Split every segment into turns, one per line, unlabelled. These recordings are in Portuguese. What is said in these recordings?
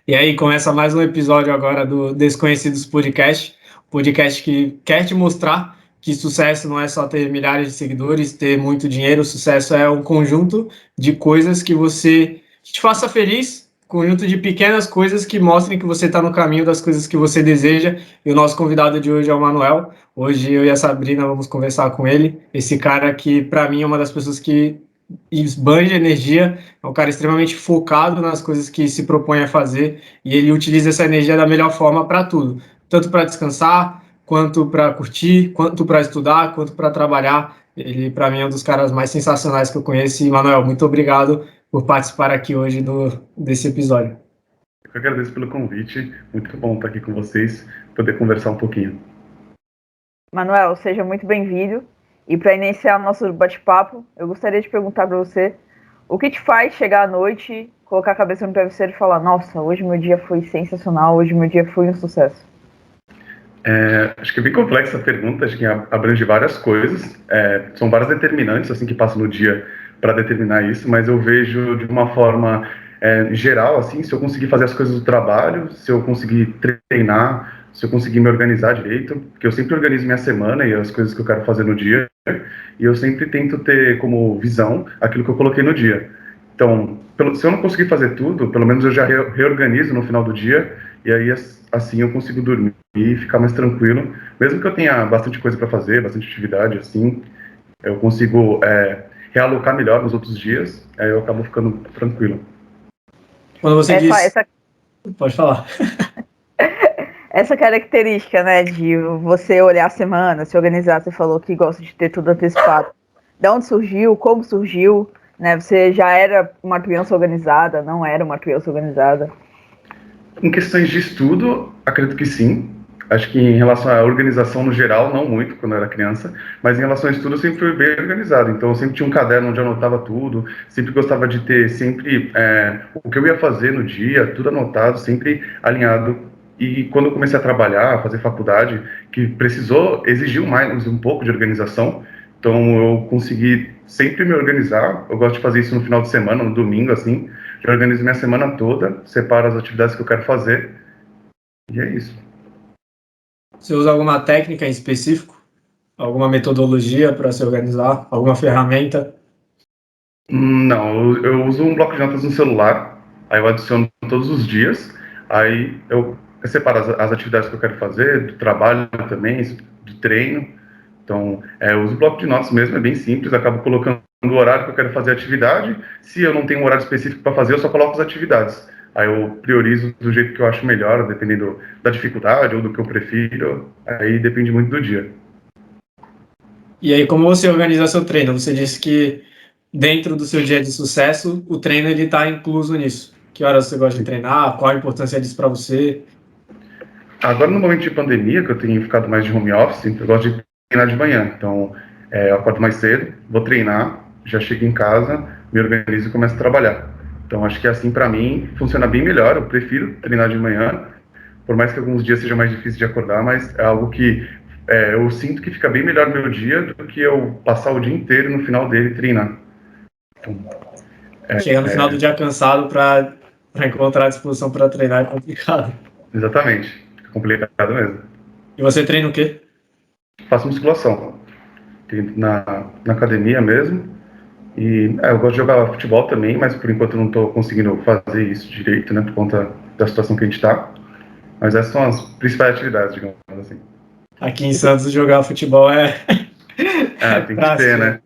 E aí, começa mais um episódio agora do Desconhecidos Podcast, podcast que quer te mostrar que sucesso não é só ter milhares de seguidores, ter muito dinheiro, sucesso é um conjunto de coisas que te faça feliz, conjunto de pequenas coisas que mostrem que você está no caminho das coisas que você deseja. E o nosso convidado de hoje é o Manuel. Hoje eu e a Sabrina vamos conversar com ele, esse cara que, para mim, é uma das pessoas que esbanja energia, é um cara extremamente focado nas coisas que se propõe a fazer e ele utiliza essa energia da melhor forma para tudo, tanto para descansar, quanto para curtir, quanto para estudar, quanto para trabalhar. Ele, para mim, é um dos caras mais sensacionais que eu conheço. E, Manuel, muito obrigado por participar aqui hoje desse episódio.
Eu agradeço pelo convite, muito bom estar aqui com vocês, poder conversar um pouquinho.
Manuel, seja muito bem-vindo. E para iniciar nosso bate-papo, eu gostaria de perguntar para você o que te faz chegar à noite, colocar a cabeça no travesseiro e falar: nossa, hoje meu dia foi sensacional, hoje meu dia foi um sucesso.
Acho que é bem complexa a pergunta, acho que abrange várias coisas, são várias determinantes assim que passam no dia para determinar isso, mas eu vejo de uma forma geral, assim, se eu conseguir fazer as coisas do trabalho, se eu conseguir treinar, se eu conseguir me organizar direito, porque eu sempre organizo minha semana e as coisas que eu quero fazer no dia, e eu sempre tento ter como visão aquilo que eu coloquei no dia. Então, se eu não conseguir fazer tudo, pelo menos eu já reorganizo no final do dia, e aí assim eu consigo dormir e ficar mais tranquilo. Mesmo que eu tenha bastante coisa para fazer, bastante atividade, assim, eu consigo realocar melhor nos outros dias, aí eu acabo ficando tranquilo.
Quando você Pode falar.
Essa característica, né, de você olhar a semana, se organizar, você falou que gosta de ter tudo antecipado. De onde surgiu, como surgiu, né? Você já era uma criança organizada, não era uma criança organizada?
Em questões de estudo, acredito que sim. Acho que em relação à organização no geral, não muito, quando eu era criança, mas em relação ao estudo eu sempre fui bem organizado. Então eu sempre tinha um caderno onde eu anotava tudo, sempre gostava de ter sempre o que eu ia fazer no dia, tudo anotado, sempre alinhado. E quando eu comecei a trabalhar, a fazer faculdade, que exigiu mais um pouco de organização, então eu consegui sempre me organizar. Eu gosto de fazer isso no final de semana, no domingo, assim. Eu organizo minha semana toda, separo as atividades que eu quero fazer, e é isso.
Você usa alguma técnica em específico? Alguma metodologia para se organizar? Alguma ferramenta?
Não, eu uso um bloco de notas no celular, aí eu adiciono todos os dias, aí eu separo as atividades que eu quero fazer, do trabalho também, do treino. Então, eu uso o bloco de notas mesmo, é bem simples, acabo colocando o horário que eu quero fazer a atividade. Se eu não tenho um horário específico para fazer, eu só coloco as atividades. Aí eu priorizo do jeito que eu acho melhor, dependendo da dificuldade ou do que eu prefiro. Aí depende muito do dia.
E aí, como você organiza seu treino? Você disse que dentro do seu dia de sucesso, o treino ele está incluso nisso. Que horas você gosta de treinar? Qual a importância disso para você?
Agora, no momento de pandemia, que eu tenho ficado mais de home office, eu gosto de treinar de manhã. Então, eu acordo mais cedo, vou treinar, já chego em casa, me organizo e começo a trabalhar. Então, acho que assim, para mim, funciona bem melhor. Eu prefiro treinar de manhã, por mais que alguns dias seja mais difícil de acordar, mas é algo que eu sinto que fica bem melhor no meu dia do que eu passar o dia inteiro no final dele treinar. Então,
Chega no final do dia cansado para encontrar a disposição para treinar é complicado.
Exatamente, é complicado mesmo.
E você treina o quê?
Faço musculação na academia mesmo. E eu gosto de jogar futebol também, mas por enquanto eu não estou conseguindo fazer isso direito, né, por conta da situação que a gente está. Mas essas são as principais atividades, digamos assim.
Aqui em Santos, jogar futebol é
Tem que ter,
prática.
né?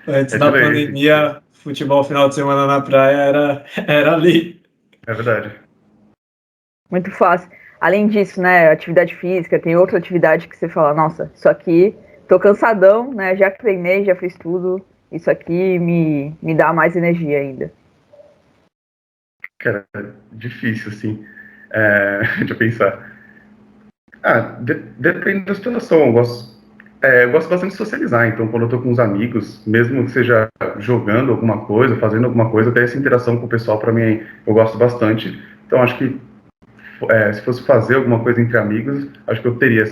Antes
É de
da
lei, tem que ter.
pandemia, futebol final de semana na praia era ali.
É verdade.
Muito fácil. Além disso, né, atividade física, tem outra atividade que você fala: nossa, isso aqui, tô cansadão, né, já treinei, já fiz tudo, isso aqui me dá mais energia ainda.
Cara, é difícil, assim. Deixa eu pensar. Depende da situação. Eu gosto bastante de socializar, então quando eu tô com os amigos, mesmo que seja jogando alguma coisa, fazendo alguma coisa, até essa interação com o pessoal, para mim, eu gosto bastante. Então acho que se fosse fazer alguma coisa entre amigos, acho que eu teria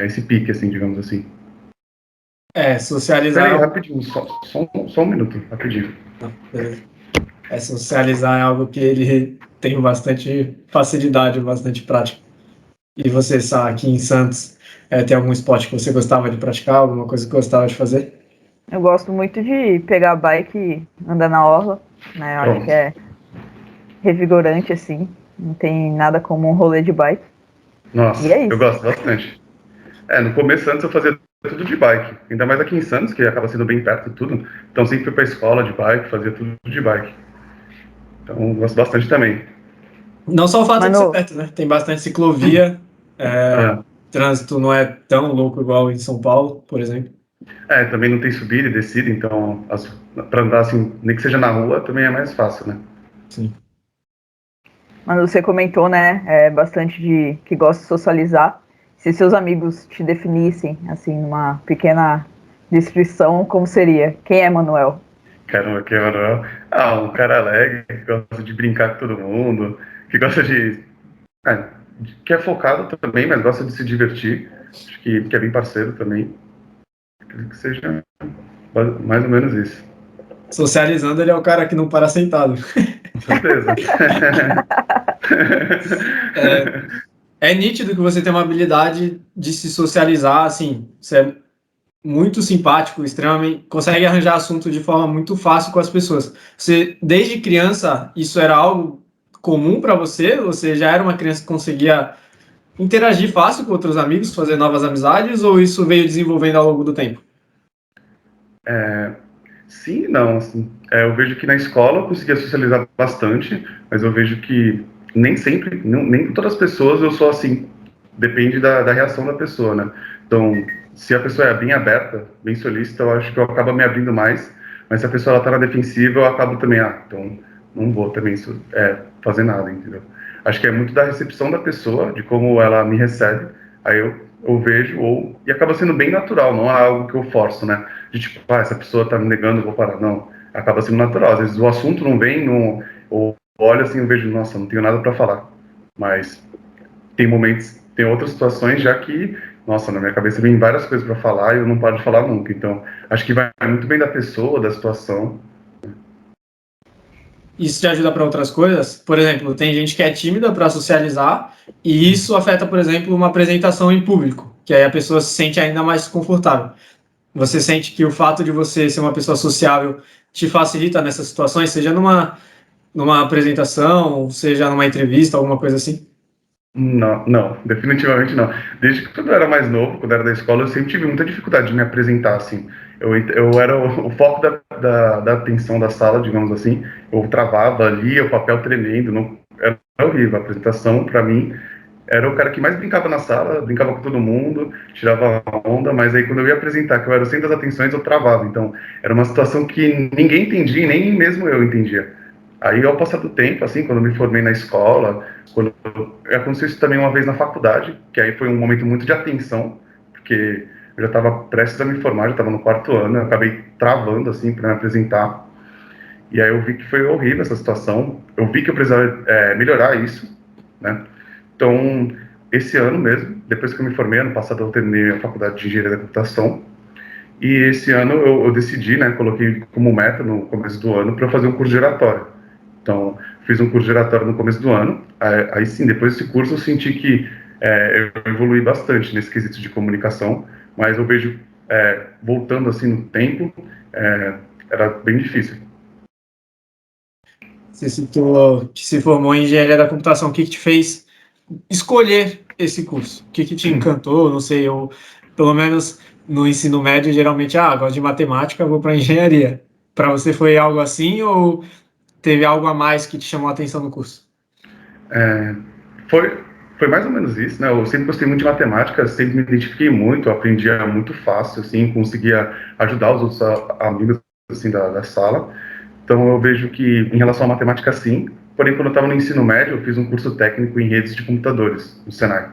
esse pique, assim, digamos assim. Espera aí,
Socializar
rapidinho, só um minuto, rapidinho.
Não, beleza. Socializar é algo que ele tenho bastante facilidade, bastante prática. E você, Sá, aqui em Santos, tem algum esporte que você gostava de praticar, alguma coisa que gostava de fazer?
Eu gosto muito de pegar a bike e andar na orla, né? Eu acho que é revigorante, assim. Não tem nada como um rolê de bike.
Nossa,
E é
eu
isso.
gosto bastante. No começo, antes eu fazia tudo de bike, ainda mais aqui em Santos, que acaba sendo bem perto de tudo. Então sempre fui pra escola de bike, fazia tudo de bike. Então eu gosto bastante também.
Não só o fato de ser
Mano,
perto, né? Tem bastante ciclovia,
Ah,
trânsito não é tão louco igual em São Paulo, por exemplo.
também não tem subida e descida, então pra andar assim, nem que seja na rua, também é mais fácil, né?
Sim.
Mano, você comentou, né, bastante de que gosta de socializar. Se seus amigos te definissem, assim, numa pequena descrição, como seria? Quem é Manuel?
Caramba, que Manuel. Um cara alegre, que gosta de brincar com todo mundo, que gosta de. é, que é focado também, mas gosta de se divertir. Acho que é bem parceiro também. Acredito que seja mais ou menos isso.
Socializando, ele é o cara que não para sentado.
Com certeza.
É nítido que você tem uma habilidade de se socializar, assim, você é muito simpático, extremamente, consegue arranjar assunto de forma muito fácil com as pessoas. Você, desde criança, isso era algo comum para você? Você já era uma criança que conseguia interagir fácil com outros amigos, fazer novas amizades, ou isso veio desenvolvendo ao longo do tempo?
Sim e não, assim. Eu vejo que na escola eu conseguia socializar bastante, mas eu vejo que nem sempre, nem com todas as pessoas eu sou assim. Depende da reação da pessoa, né? Então, se a pessoa é bem aberta, bem solícita, eu acho que eu acabo me abrindo mais, mas se a pessoa está na defensiva, eu acabo também, então não vou também fazer nada, entendeu? Acho que é muito da recepção da pessoa, de como ela me recebe, aí eu vejo, e acaba sendo bem natural, não é algo que eu forço, né? De tipo, essa pessoa tá me negando, eu vou parar. Não, acaba sendo natural. Às vezes o assunto não vem, não, ou olho assim, eu vejo, nossa, não tenho nada para falar. Mas tem momentos, tem outras situações já que, nossa, na minha cabeça vem várias coisas para falar e eu não paro de falar nunca. Então, acho que vai muito bem da pessoa, da situação.
Isso te ajuda para outras coisas? Por exemplo, tem gente que é tímida para socializar e isso afeta, por exemplo, uma apresentação em público, que aí a pessoa se sente ainda mais confortável. Você sente que o fato de você ser uma pessoa sociável te facilita nessas situações, seja numa apresentação, seja numa entrevista, alguma coisa assim?
Não, não, definitivamente não. Desde que quando eu era mais novo, quando eu era da escola, eu sempre tive muita dificuldade de me apresentar, assim. Eu era o foco da atenção da sala, digamos assim. Eu travava, lia o papel tremendo, não, era horrível. A apresentação, para mim, era o cara que mais brincava na sala, brincava com todo mundo, tirava onda, mas aí quando eu ia apresentar, que eu era o centro das atenções, eu travava. Então, era uma situação que ninguém entendia, nem mesmo eu entendia. Aí, ao passar do tempo, assim, quando eu me formei na escola, quando aconteceu isso também uma vez na faculdade, que aí foi um momento muito de atenção, porque eu já estava prestes a me formar, já estava no quarto ano, eu acabei travando, assim, para me apresentar. E aí eu vi que foi horrível essa situação, eu vi que eu precisava melhorar isso, né? Então, esse ano mesmo, depois que eu me formei, ano passado eu terminei a faculdade de engenharia da computação, e esse ano eu decidi, né, coloquei como meta no começo do ano para fazer um curso de oratória. Então, fiz um curso de oratória no começo do ano, aí sim, depois desse curso eu senti que eu evolui bastante nesse quesito de comunicação, mas eu vejo, voltando assim no tempo, era bem difícil.
Você citou que se formou em engenharia da computação, o que te fez escolher esse curso? O que te encantou? Não sei, eu, pelo menos no ensino médio, geralmente, gosto de matemática, vou para engenharia. Para você foi algo assim ou teve algo a mais que te chamou a atenção no curso?
É, foi, foi mais ou menos isso, né? Eu sempre gostei muito de matemática, sempre me identifiquei muito, aprendia muito fácil, assim, conseguia ajudar os outros amigos, assim, da sala. Então eu vejo que, em relação à matemática, sim. Porém, quando eu estava no ensino médio, eu fiz um curso técnico em redes de computadores, no Senai.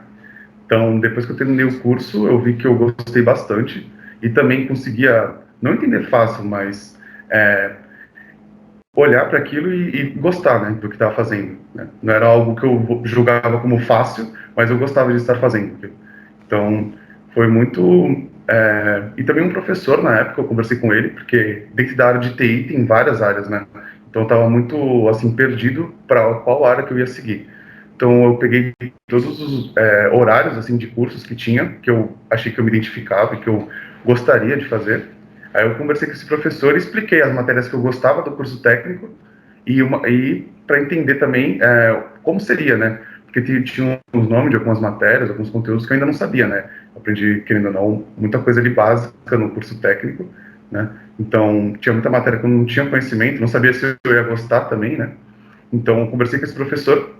Então, depois que eu terminei o curso, eu vi que eu gostei bastante e também conseguia, não entender fácil, mas olhar para aquilo e gostar, né, do que estava fazendo, né? Não era algo que eu julgava como fácil, mas eu gostava de estar fazendo. Então, foi muito... e também um professor, na época, eu conversei com ele, porque dentro da área de TI tem várias áreas, né? Então eu estava muito assim perdido para qual área que eu ia seguir. Então eu peguei todos os horários assim de cursos que tinha, que eu achei que eu me identificava e que eu gostaria de fazer. Aí eu conversei com esse professor e expliquei as matérias que eu gostava do curso técnico e para entender também como seria, né? Porque tinha os nomes de algumas matérias, alguns conteúdos que eu ainda não sabia, né? Eu aprendi, querendo ou não, muita coisa ali básica no curso técnico, né? Então, tinha muita matéria que eu não tinha conhecimento, não sabia se eu ia gostar também, né? Então, eu conversei com esse professor,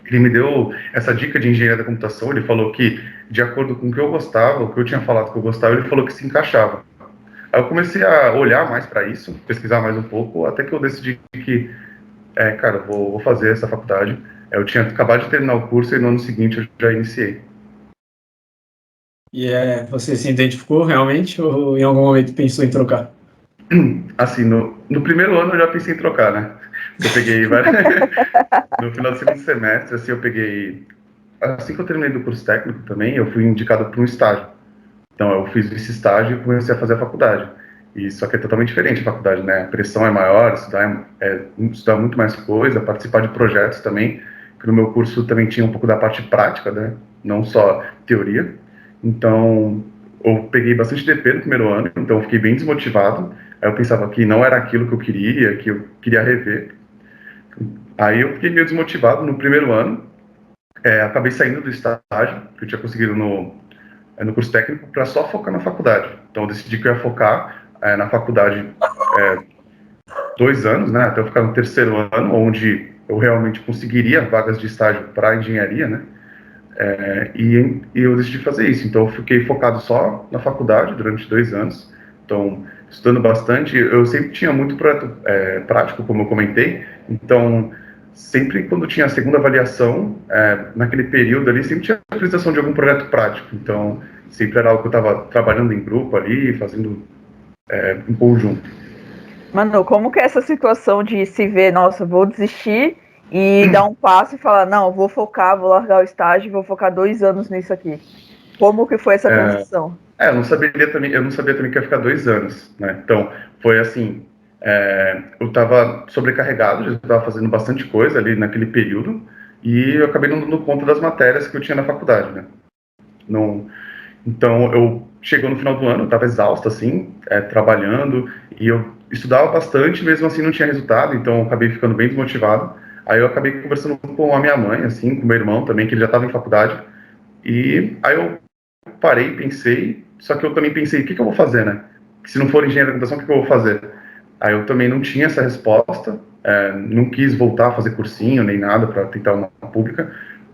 ele me deu essa dica de engenharia da computação, ele falou que, de acordo com o que eu gostava, o que eu tinha falado que eu gostava, ele falou que se encaixava. Aí eu comecei a olhar mais para isso, pesquisar mais um pouco, até que eu decidi que, cara, vou fazer essa faculdade. Eu tinha acabado de terminar o curso e no ano seguinte eu já iniciei.
E você se identificou realmente ou em algum momento pensou em trocar?
Assim, no primeiro ano eu já pensei em trocar, né? Eu peguei no final do segundo semestre, assim, eu peguei. Assim que eu terminei do curso técnico também, eu fui indicado para um estágio. Então, eu fiz esse estágio e comecei a fazer a faculdade. E só que é totalmente diferente a faculdade, né? A pressão é maior, estudar muito mais coisa, participar de projetos também, que no meu curso também tinha um pouco da parte prática, né? Não só teoria. Então, eu peguei bastante DP no primeiro ano, então eu fiquei bem desmotivado. Aí eu pensava que não era aquilo que eu queria rever. Aí eu fiquei meio desmotivado no primeiro ano, acabei saindo do estágio, que eu tinha conseguido no curso técnico, para só focar na faculdade. Então eu decidi que eu ia focar na faculdade 2 anos, né, até eu ficar no terceiro ano, onde eu realmente conseguiria vagas de estágio para engenharia, né, e eu decidi fazer isso. Então eu fiquei focado só na faculdade durante 2 anos. Então, estudando bastante, eu sempre tinha muito projeto prático, como eu comentei. Então, sempre quando tinha a segunda avaliação, naquele período ali, sempre tinha a apresentação de algum projeto prático. Então, sempre era algo que eu estava trabalhando em grupo ali, fazendo em conjunto.
Mano, como que é essa situação de se ver, nossa, vou desistir e dar um passo e falar, não, vou focar, vou largar o estágio, vou focar 2 anos nisso aqui. Como que foi essa transição?
Eu não sabia também que ia ficar 2 anos, né? Então, foi assim, eu estava sobrecarregado, já estava fazendo bastante coisa ali naquele período, e eu acabei não dando conta das matérias que eu tinha na faculdade, né? Não, então, eu chegou no final do ano, eu estava exausto, assim, trabalhando, e eu estudava bastante, mesmo assim não tinha resultado, então eu acabei ficando bem desmotivado. Aí eu acabei conversando com a minha mãe, assim, com o meu irmão também, que ele já estava em faculdade, e aí eu parei, pensei, só que eu também pensei, o que eu vou fazer, né? Se não for engenharia da computação, o que eu vou fazer? Aí eu também não tinha essa resposta, não quis voltar a fazer cursinho nem nada para tentar uma pública.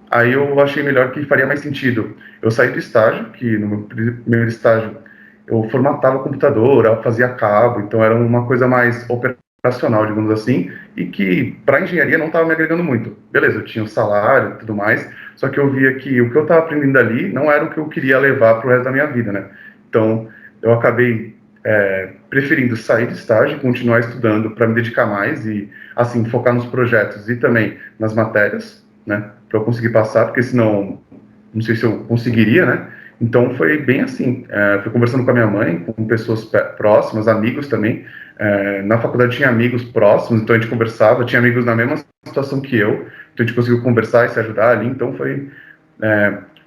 Aí eu achei melhor que faria mais sentido eu sair do estágio, que no meu primeiro estágio eu formatava o computador, eu fazia cabo, então era uma coisa mais operacional, digamos assim, e que para engenharia não estava me agregando muito. Beleza, eu tinha o salário e tudo mais, só que eu via que o que eu estava aprendendo ali não era o que eu queria levar para o resto da minha vida, né? Então eu acabei preferindo sair do estágio e continuar estudando para me dedicar mais e assim focar nos projetos e também nas matérias, né? Para eu conseguir passar, porque senão não sei se eu conseguiria, né? Então foi bem assim. Fui conversando com a minha mãe, com pessoas próximas, amigos também. Na faculdade tinha amigos próximos, então a gente conversava. Tinha amigos na mesma situação que eu, então a gente conseguiu conversar e se ajudar ali. Então foi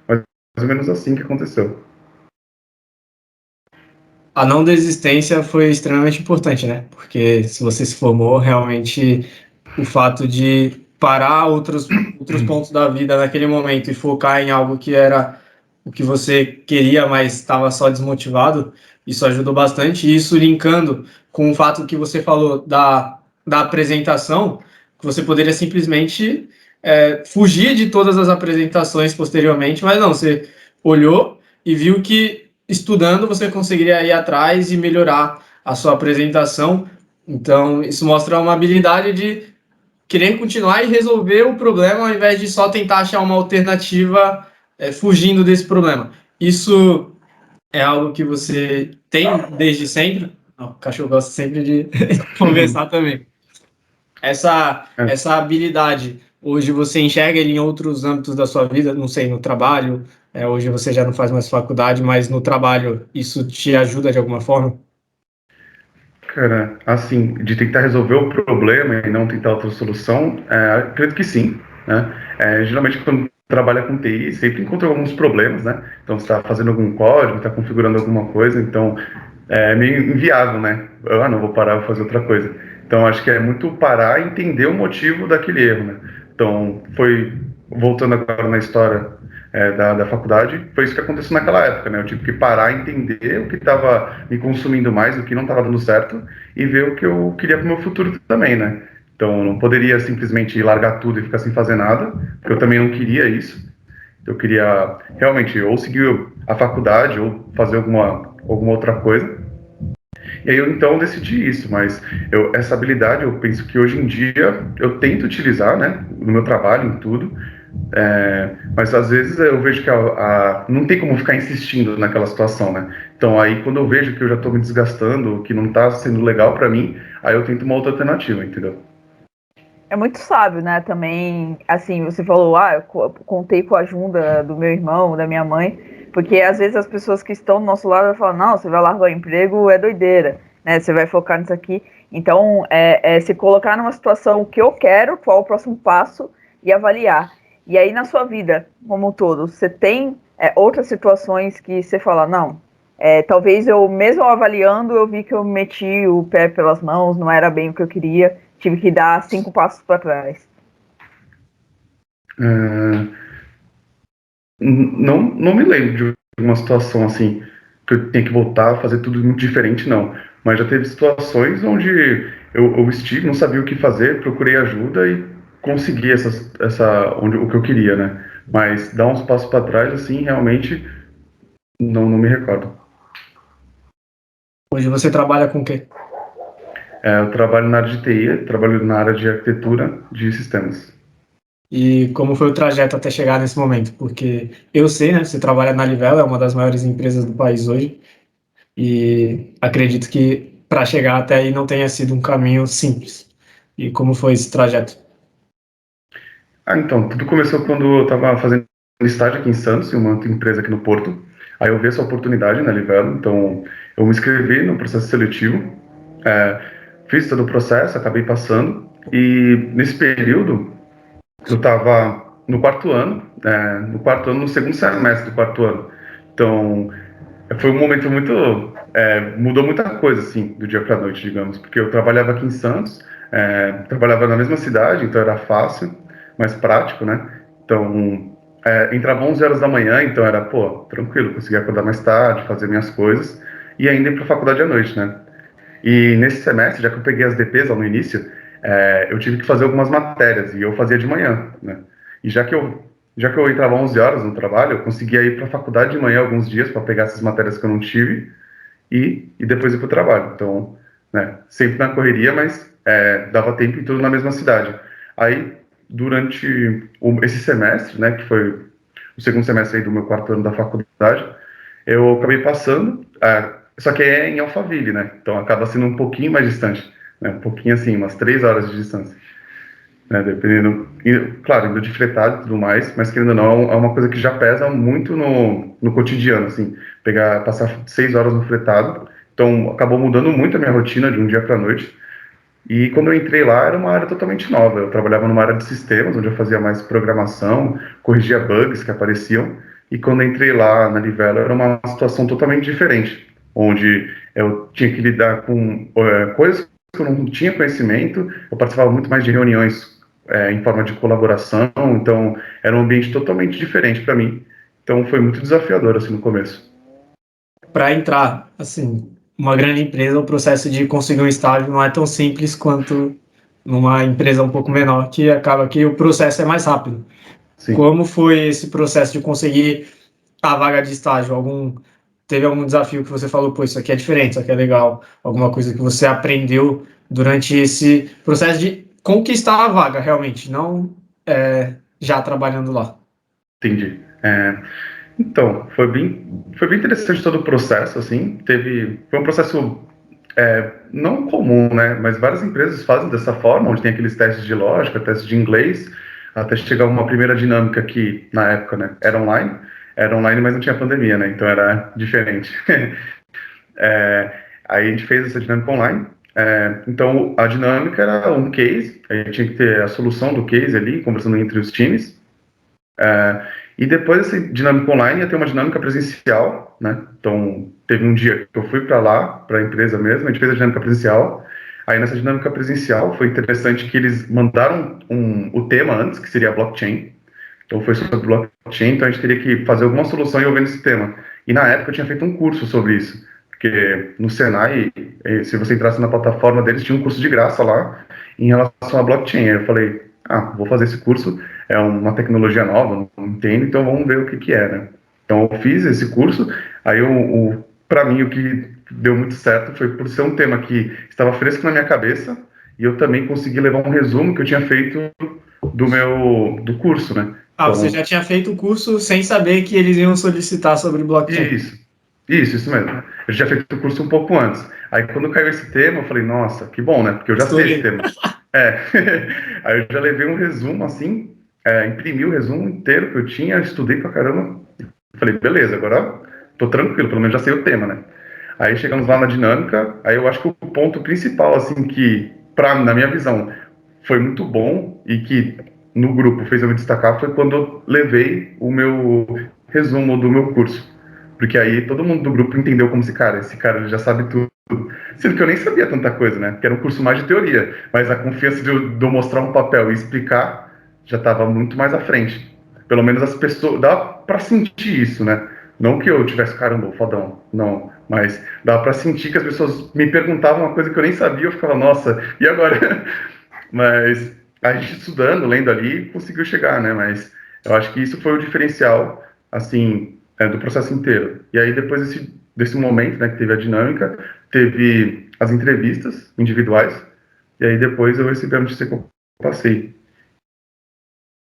mais ou menos assim que aconteceu.
A não desistência foi extremamente importante, né? Porque se você se formou, realmente o fato de parar outros pontos da vida naquele momento e focar em algo que era o que você queria, mas estava só desmotivado, isso ajudou bastante. E isso linkando com o fato que você falou da apresentação, que você poderia simplesmente fugir de todas as apresentações posteriormente, mas não, você olhou e viu que estudando você conseguiria ir atrás e melhorar a sua apresentação. Então, isso mostra uma habilidade de querer continuar e resolver o problema ao invés de só tentar achar uma alternativa fugindo desse problema. Isso é algo que você tem desde sempre? Não, o cachorro gosta sempre de conversar também. Essa habilidade, hoje você enxerga ele em outros âmbitos da sua vida, não sei, no trabalho, hoje você já não faz mais faculdade, mas no trabalho isso te ajuda de alguma forma?
Cara, assim, de tentar resolver o problema e não tentar outra solução, acredito que sim, né? Geralmente, quando trabalha com TI, sempre encontra alguns problemas, né? Então, você está fazendo algum código, está configurando alguma coisa, então é meio inviável, né? Não, vou parar, vou fazer outra coisa. Então, acho que é muito parar e entender o motivo daquele erro, né? Então, voltando agora na história da faculdade, foi isso que aconteceu naquela época, né? Eu tive que parar e entender o que estava me consumindo mais, o que não estava dando certo, e ver o que eu queria para o meu futuro também, né? Então, eu não poderia simplesmente largar tudo e ficar sem fazer nada, porque eu também não queria isso. Eu queria realmente ou seguir a faculdade ou fazer alguma outra coisa. E aí eu então decidi isso, mas essa habilidade eu penso que hoje em dia eu tento utilizar, né, no meu trabalho, em tudo, mas às vezes eu vejo que não tem como ficar insistindo naquela situação, né? Então aí quando eu vejo que eu já estou me desgastando, que não está sendo legal para mim, aí eu tento uma outra alternativa, entendeu?
É muito sábio, né? Também, assim, você falou, eu contei com a ajuda do meu irmão, da minha mãe, porque às vezes as pessoas que estão do nosso lado falam, não, você vai largar o emprego, é doideira, né? Você vai focar nisso aqui. Então, se colocar numa situação, o que eu quero, qual o próximo passo e avaliar. E aí, na sua vida, como um todo, você tem outras situações que você fala, não, talvez eu, mesmo avaliando, eu vi que eu meti o pé pelas mãos, não era bem o que eu queria, tive que dar 5 passos para trás.
É, não me lembro de uma situação assim que eu tenho que voltar a fazer tudo muito diferente, não. Mas já teve situações onde eu estive, não sabia o que fazer, procurei ajuda e consegui o que eu queria, né? Mas dar uns passos para trás, assim, realmente não me recordo.
Hoje você trabalha com o quê?
Eu trabalho na área de TI, trabalho na área de arquitetura de sistemas.
E como foi o trajeto até chegar nesse momento? Porque eu sei, né, você trabalha na Livelo, é uma das maiores empresas do país hoje, e acredito que para chegar até aí não tenha sido um caminho simples. E como foi esse trajeto?
Então, tudo começou quando eu estava fazendo estágio aqui em Santos, em uma outra empresa aqui no Porto. Aí eu vi essa oportunidade na Livelo, então eu me inscrevi no processo seletivo, é, fiz todo o processo, acabei passando, e nesse período eu estava no segundo semestre do quarto ano. Então, foi um momento mudou muita coisa, assim, do dia para a noite, digamos, porque eu trabalhava aqui em Santos, trabalhava na mesma cidade, então era fácil, mais prático, né? Então, entrava 11 horas da manhã, então era, pô, tranquilo, conseguia acordar mais tarde, fazer minhas coisas, e ainda ir para a faculdade à noite, né? E nesse semestre, já que eu peguei as DPs lá no início, eu tive que fazer algumas matérias, e eu fazia de manhã, né? E já que eu entrava 11 horas no trabalho, eu conseguia ir para a faculdade de manhã alguns dias para pegar essas matérias que eu não tive, e depois ir para o trabalho. Então, né, sempre na correria, mas dava tempo e tudo na mesma cidade. Aí, durante esse semestre, né, que foi o segundo semestre aí do meu quarto ano da faculdade, eu acabei passando, só que é em Alphaville, né? Então acaba sendo um pouquinho mais distante, né? Um pouquinho assim, umas 3 horas de distância, né? Dependendo, claro, indo de fretado e tudo mais, mas querendo ou não, é uma coisa que já pesa muito no cotidiano, assim, passar 6 horas no fretado, então acabou mudando muito a minha rotina de um dia para noite. E quando eu entrei lá, era uma área totalmente nova. Eu trabalhava numa área de sistemas, onde eu fazia mais programação, corrigia bugs que apareciam. E quando eu entrei lá na Livelo, era uma situação totalmente diferente, onde eu tinha que lidar com coisas que eu não tinha conhecimento. Eu participava muito mais de reuniões em forma de colaboração, então era um ambiente totalmente diferente para mim. Então foi muito desafiador assim no começo.
Para entrar, assim, uma grande empresa, o processo de conseguir um estágio não é tão simples quanto numa empresa um pouco menor, que acaba que o processo é mais rápido.
Sim.
Como foi esse processo de conseguir a vaga de estágio? Teve algum desafio que você falou, pô, isso aqui é diferente, isso aqui é legal? Alguma coisa que você aprendeu durante esse processo de conquistar a vaga, realmente, não já trabalhando lá?
Entendi. Então, foi bem interessante todo o processo, assim, foi um processo não comum, né, mas várias empresas fazem dessa forma, onde tem aqueles testes de lógica, testes de inglês, até chegar uma primeira dinâmica que, na época, né, era online, mas não tinha pandemia, né, então era diferente. Aí a gente fez essa dinâmica online, Então, a dinâmica era um case, a gente tinha que ter a solução do case ali, conversando entre os times. E depois dessa dinâmica online ia ter uma dinâmica presencial, né? Então, teve um dia que eu fui para lá, para a empresa mesmo, a gente fez a dinâmica presencial. Aí, nessa dinâmica presencial, foi interessante que eles mandaram o tema antes, que seria a blockchain. Então, foi sobre blockchain, então a gente teria que fazer alguma solução envolvendo esse tema. E, na época, eu tinha feito um curso sobre isso. Porque no Senai, se você entrasse na plataforma deles, tinha um curso de graça lá em relação à blockchain. Aí eu falei, vou fazer esse curso, é uma tecnologia nova, não entendo, então vamos ver o que é, né? Então eu fiz esse curso, aí para mim o que deu muito certo foi por ser um tema que estava fresco na minha cabeça e eu também consegui levar um resumo que eu tinha feito do curso, né? Então,
Você já tinha feito o curso sem saber que eles iam solicitar sobre blockchain.
Isso mesmo. Eu já tinha feito o curso um pouco antes. Aí quando caiu esse tema, eu falei, nossa, que bom, né? Porque eu já sei esse tema. Aí eu já levei um resumo assim, imprimi o resumo inteiro que eu tinha, estudei pra caramba. Falei, beleza, agora tô tranquilo, pelo menos já sei o tema, né? Aí chegamos lá na dinâmica, aí eu acho que o ponto principal, assim, que, na minha visão, foi muito bom e que no grupo fez eu me destacar foi quando eu levei o meu resumo do meu curso. Porque aí todo mundo do grupo entendeu como esse cara ele já sabe tudo. Sendo que eu nem sabia tanta coisa, né? Porque era um curso mais de teoria. Mas a confiança de eu mostrar um papel e explicar já estava muito mais à frente. Pelo menos as pessoas... Dá para sentir isso, né? Não que eu tivesse, caramba, fodão. Não. Mas dá para sentir que as pessoas me perguntavam uma coisa que eu nem sabia. Eu ficava, nossa, e agora? Mas a gente estudando, lendo ali, conseguiu chegar, né? Mas eu acho que isso foi o diferencial, assim, do processo inteiro. E aí, depois desse momento, né, que teve a dinâmica, teve as entrevistas individuais, e aí depois eu recebi a notícia que eu passei.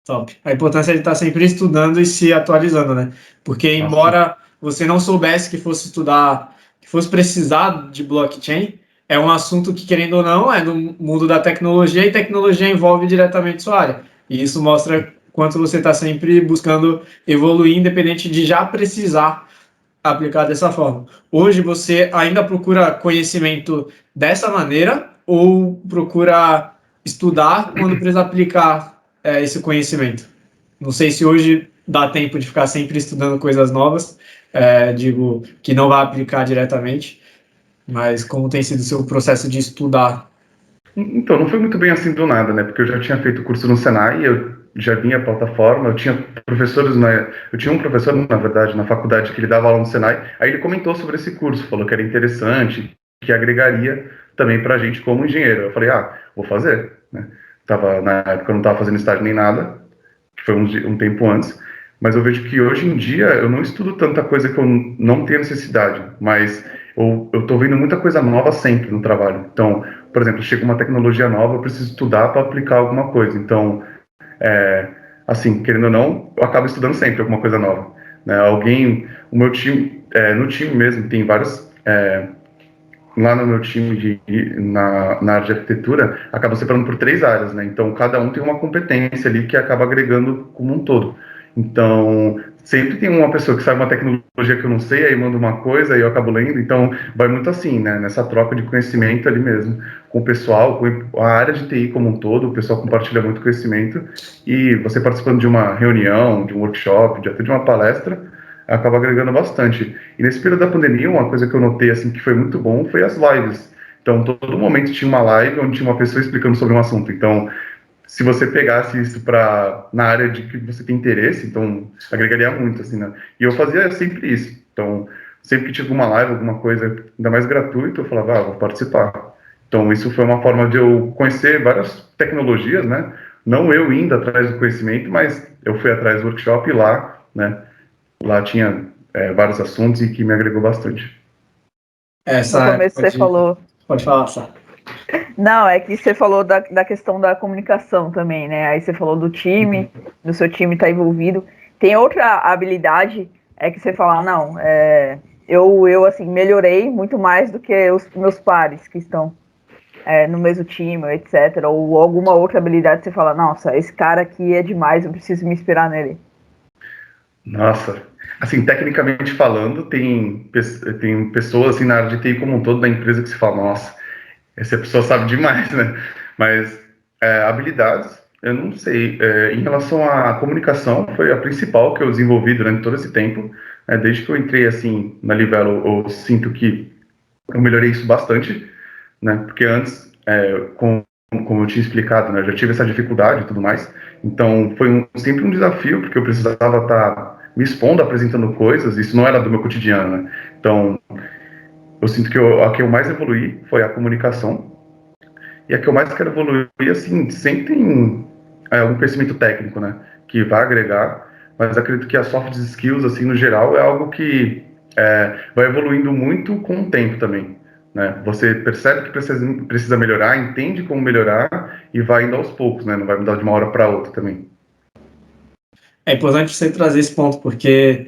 Top. A importância de estar sempre estudando e se atualizando, né? Porque embora você não soubesse que fosse estudar, que fosse precisar de blockchain, é um assunto que, querendo ou não, é no mundo da tecnologia e tecnologia envolve diretamente sua área. E isso mostra quanto você está sempre buscando evoluir, independente de já precisar aplicar dessa forma. Hoje você ainda procura conhecimento dessa maneira ou procura estudar quando precisa aplicar esse conhecimento? Não sei se hoje dá tempo de ficar sempre estudando coisas novas, digo que não vai aplicar diretamente, mas como tem sido o seu processo de estudar?
Então, não foi muito bem assim do nada, né? Porque eu já tinha feito curso no Senai, eu já vinha a plataforma, eu tinha professores, eu tinha um professor, na verdade, na faculdade que ele dava aula no Senai, aí ele comentou sobre esse curso, falou que era interessante, que agregaria também pra gente como engenheiro. Eu falei, vou fazer, né? Na época eu não estava fazendo estágio nem nada, que foi um tempo antes, mas eu vejo que hoje em dia eu não estudo tanta coisa que eu não tenho necessidade, mas eu estou vendo muita coisa nova sempre no trabalho. Então, por exemplo, chega uma tecnologia nova, eu preciso estudar para aplicar alguma coisa. Então, assim, querendo ou não, eu acabo estudando sempre alguma coisa nova. Né? O meu time, no time mesmo, tem vários... lá no meu time na área de arquitetura, acaba separando por 3 áreas, né? Então, cada um tem uma competência ali que acaba agregando como um todo. Então, sempre tem uma pessoa que sabe uma tecnologia que eu não sei, aí manda uma coisa, aí eu acabo lendo. Então, vai muito assim, né? Nessa troca de conhecimento ali mesmo, com o pessoal, com a área de TI como um todo, o pessoal compartilha muito conhecimento. E você participando de uma reunião, de um workshop, até de uma palestra, acaba agregando bastante. E nesse período da pandemia, uma coisa que eu notei assim que foi muito bom foi as lives. Então, todo momento tinha uma live onde tinha uma pessoa explicando sobre um assunto. Então, se você pegasse isso na área de que você tem interesse, então agregaria muito, assim, né? E eu fazia sempre isso. Então, sempre que tinha alguma live, alguma coisa, ainda mais gratuita, eu falava, vou participar. Então, isso foi uma forma de eu conhecer várias tecnologias, né? Não eu indo atrás do conhecimento, mas eu fui atrás do workshop lá, né? Lá tinha vários assuntos e que me agregou bastante.
No começo você falou...
Pode falar, Sá.
Não, é que você falou da questão da comunicação também, né? Aí você falou do time, do seu time estar envolvido. Tem outra habilidade, que você fala, não, eu assim, melhorei muito mais do que os meus pares que estão no mesmo time, etc. Ou alguma outra habilidade que você fala, nossa, esse cara aqui é demais, eu preciso me inspirar nele.
Nossa, assim, tecnicamente falando, tem pessoas assim, na área de TI como um todo da empresa que se fala, nossa, essa pessoa sabe demais, né? Mas habilidades, eu não sei. Em relação à comunicação, foi a principal que eu desenvolvi durante todo esse tempo. Desde que eu entrei, assim, na Livelo, eu sinto que eu melhorei isso bastante, né? Porque antes, como eu tinha explicado, né, eu já tive essa dificuldade e tudo mais. Então, foi sempre um desafio, porque eu precisava estar me expondo, apresentando coisas. Isso não era do meu cotidiano, né? Então, eu sinto que a que eu mais evoluí foi a comunicação. E a que eu mais quero evoluir, assim, sempre tem algum conhecimento técnico, né? Que vai agregar. Mas acredito que as soft skills, assim, no geral, é algo que vai evoluindo muito com o tempo também. Né? Você percebe que precisa melhorar, entende como melhorar e vai indo aos poucos, né? Não vai mudar de uma hora para outra também.
É importante você trazer esse ponto, porque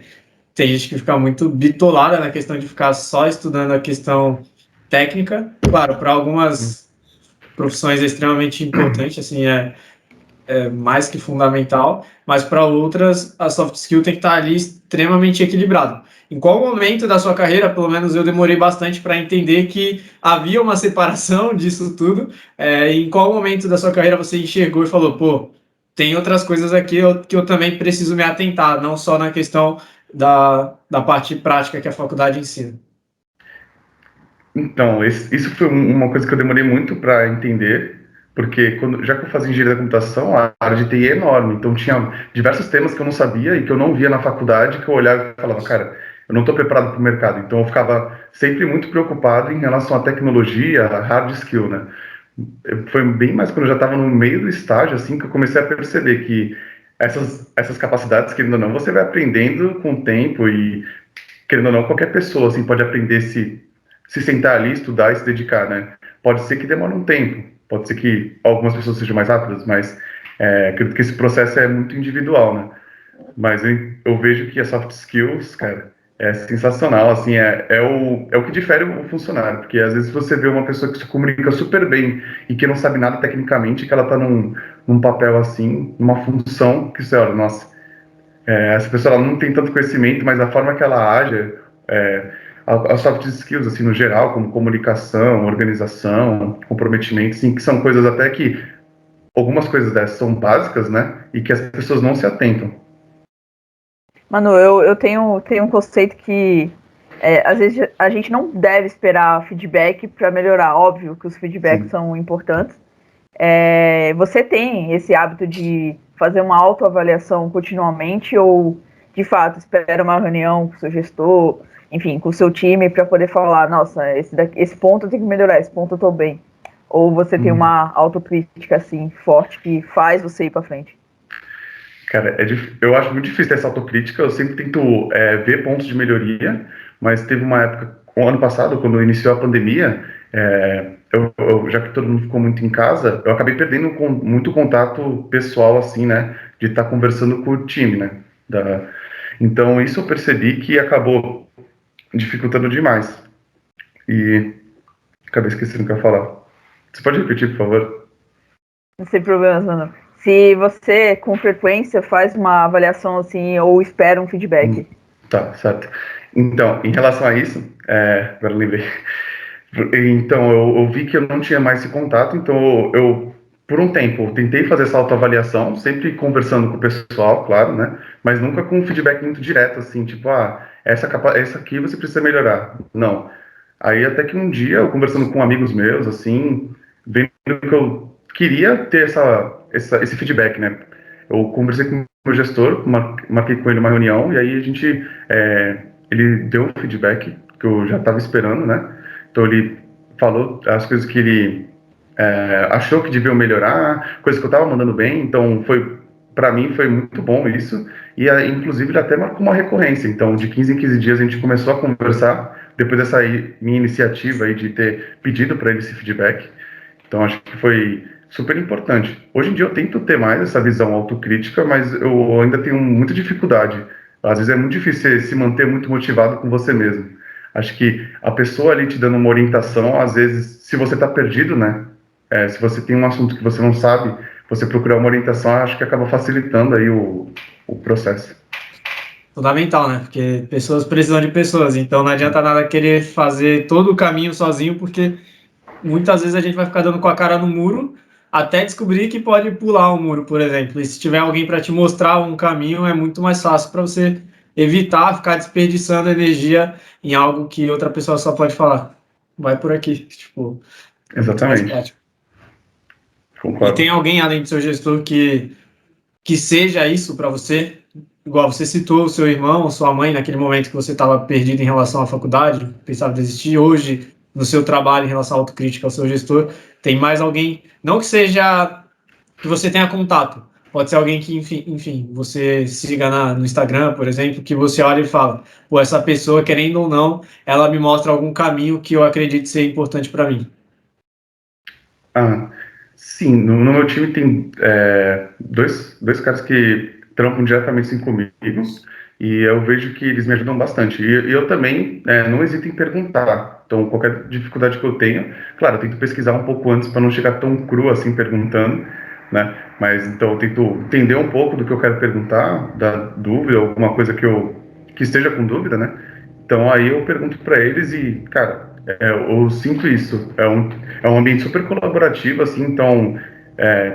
tem gente que fica muito bitolada na questão de ficar só estudando a questão técnica. Claro, para algumas profissões é extremamente importante, assim, é mais que fundamental, mas para outras a soft skill tem que estar ali extremamente equilibrado. Em qual momento da sua carreira, pelo menos eu demorei bastante para entender que havia uma separação disso tudo, em qual momento da sua carreira você enxergou e falou, pô, tem outras coisas aqui que eu também preciso me atentar, não só na questão da parte prática que a faculdade ensina.
Então, isso foi uma coisa que eu demorei muito para entender, porque já que eu fazia engenharia da computação, a área de TI é enorme, então tinha diversos temas que eu não sabia e que eu não via na faculdade, que eu olhava e falava, cara, eu não estou preparado para o mercado. Então, eu ficava sempre muito preocupado em relação à tecnologia, a hard skill, né? Foi bem mais quando eu já estava no meio do estágio, assim, que eu comecei a perceber que essas capacidades, querendo ou não, você vai aprendendo com o tempo e, querendo ou não, qualquer pessoa, assim, pode aprender se sentar ali, estudar e se dedicar, né? Pode ser que demore um tempo, pode ser que algumas pessoas sejam mais rápidas, mas acredito que esse processo é muito individual, né? Mas eu vejo que a soft skills, cara, é sensacional, assim, é o que difere o funcionário, porque às vezes você vê uma pessoa que se comunica super bem e que não sabe nada tecnicamente, que ela tá num papel assim, numa função, que você olha, nossa, essa pessoa ela não tem tanto conhecimento, mas a forma que ela age, é, as soft skills, assim, no geral, como comunicação, organização, comprometimento, assim, que são coisas até que, algumas coisas dessas são básicas, né, e que as pessoas não se atentam.
Mano, eu tenho um conceito que às vezes a gente não deve esperar feedback para melhorar. Óbvio que os feedbacks
Sim.
são importantes. Você tem esse hábito de fazer uma autoavaliação continuamente ou, de fato, espera uma reunião com o seu gestor, enfim, com o seu time para poder falar, nossa, esse ponto eu tenho que melhorar, esse ponto eu tô bem. Ou você tem uma autocrítica, assim, forte que faz você ir para frente?
Cara, eu acho muito difícil essa autocrítica. Eu sempre tento ver pontos de melhoria, mas teve uma época, o ano passado, quando iniciou a pandemia, já que todo mundo ficou muito em casa, eu acabei perdendo muito contato pessoal, assim, né, de estar conversando com o time, né. Então, isso eu percebi que acabou dificultando demais. E acabei esquecendo o que eu ia falar. Você pode repetir, por favor?
Sem problemas, mano. Se você, com frequência, faz uma avaliação assim ou espera um feedback.
Tá, certo. Então, em relação a isso, agora eu lembrei. Então, eu vi que eu não tinha mais esse contato, então por um tempo, eu tentei fazer essa autoavaliação, sempre conversando com o pessoal, claro, né? Mas nunca com um feedback muito direto, assim, tipo, essa aqui você precisa melhorar. Não. Aí até que um dia, eu conversando com amigos meus, assim, vendo que eu queria ter esse feedback, né? Eu conversei com o meu gestor, marquei com ele uma reunião, e aí ele deu um feedback que eu já estava esperando, né? Então ele falou as coisas que ele achou que deviam melhorar, coisas que eu estava mandando bem, então para mim foi muito bom isso, e inclusive ele até marcou uma recorrência, então de 15 em 15 dias a gente começou a conversar, depois dessa minha iniciativa aí de ter pedido para ele esse feedback, então acho que foi super importante. Hoje em dia eu tento ter mais essa visão autocrítica, mas eu ainda tenho muita dificuldade, às vezes é muito difícil se manter muito motivado com você mesmo. Acho que a pessoa ali te dando uma orientação, às vezes, se você está perdido, né? Se você tem um assunto que você não sabe, você procurar uma orientação, acho que acaba facilitando aí o processo.
Fundamental, né? Porque pessoas precisam de pessoas, então não adianta nada querer fazer todo o caminho sozinho, porque muitas vezes a gente vai ficar dando com a cara no muro até descobrir que pode pular o muro, por exemplo. E se tiver alguém para te mostrar um caminho, é muito mais fácil para você evitar ficar desperdiçando energia em algo que outra pessoa só pode falar. Vai por aqui, tipo, é muito mais
Exatamente.
prático. E
Concordo.
tem alguém além do seu gestor que seja isso para você? Igual você citou o seu irmão ou sua mãe naquele momento que você estava perdido em relação à faculdade, pensava em desistir. Hoje, no seu trabalho em relação à autocrítica ao seu gestor, tem mais alguém, não que seja que você tenha contato, pode ser alguém que, enfim você siga no Instagram, por exemplo, que você olha e fala, pô, essa pessoa, querendo ou não, ela me mostra algum caminho que eu acredito ser importante para mim.
Ah, sim, no meu time tem dois caras que trampam diretamente assim, comigo e eu vejo que eles me ajudam bastante. E eu também não hesito em perguntar. Então, qualquer dificuldade que eu tenho, claro, eu tento pesquisar um pouco antes para não chegar tão cru assim perguntando, né? Mas então eu tento entender um pouco do que eu quero perguntar, da dúvida, alguma coisa que esteja com dúvida, né? Então aí eu pergunto para eles e, cara, eu sinto isso. É um ambiente super colaborativo, assim, então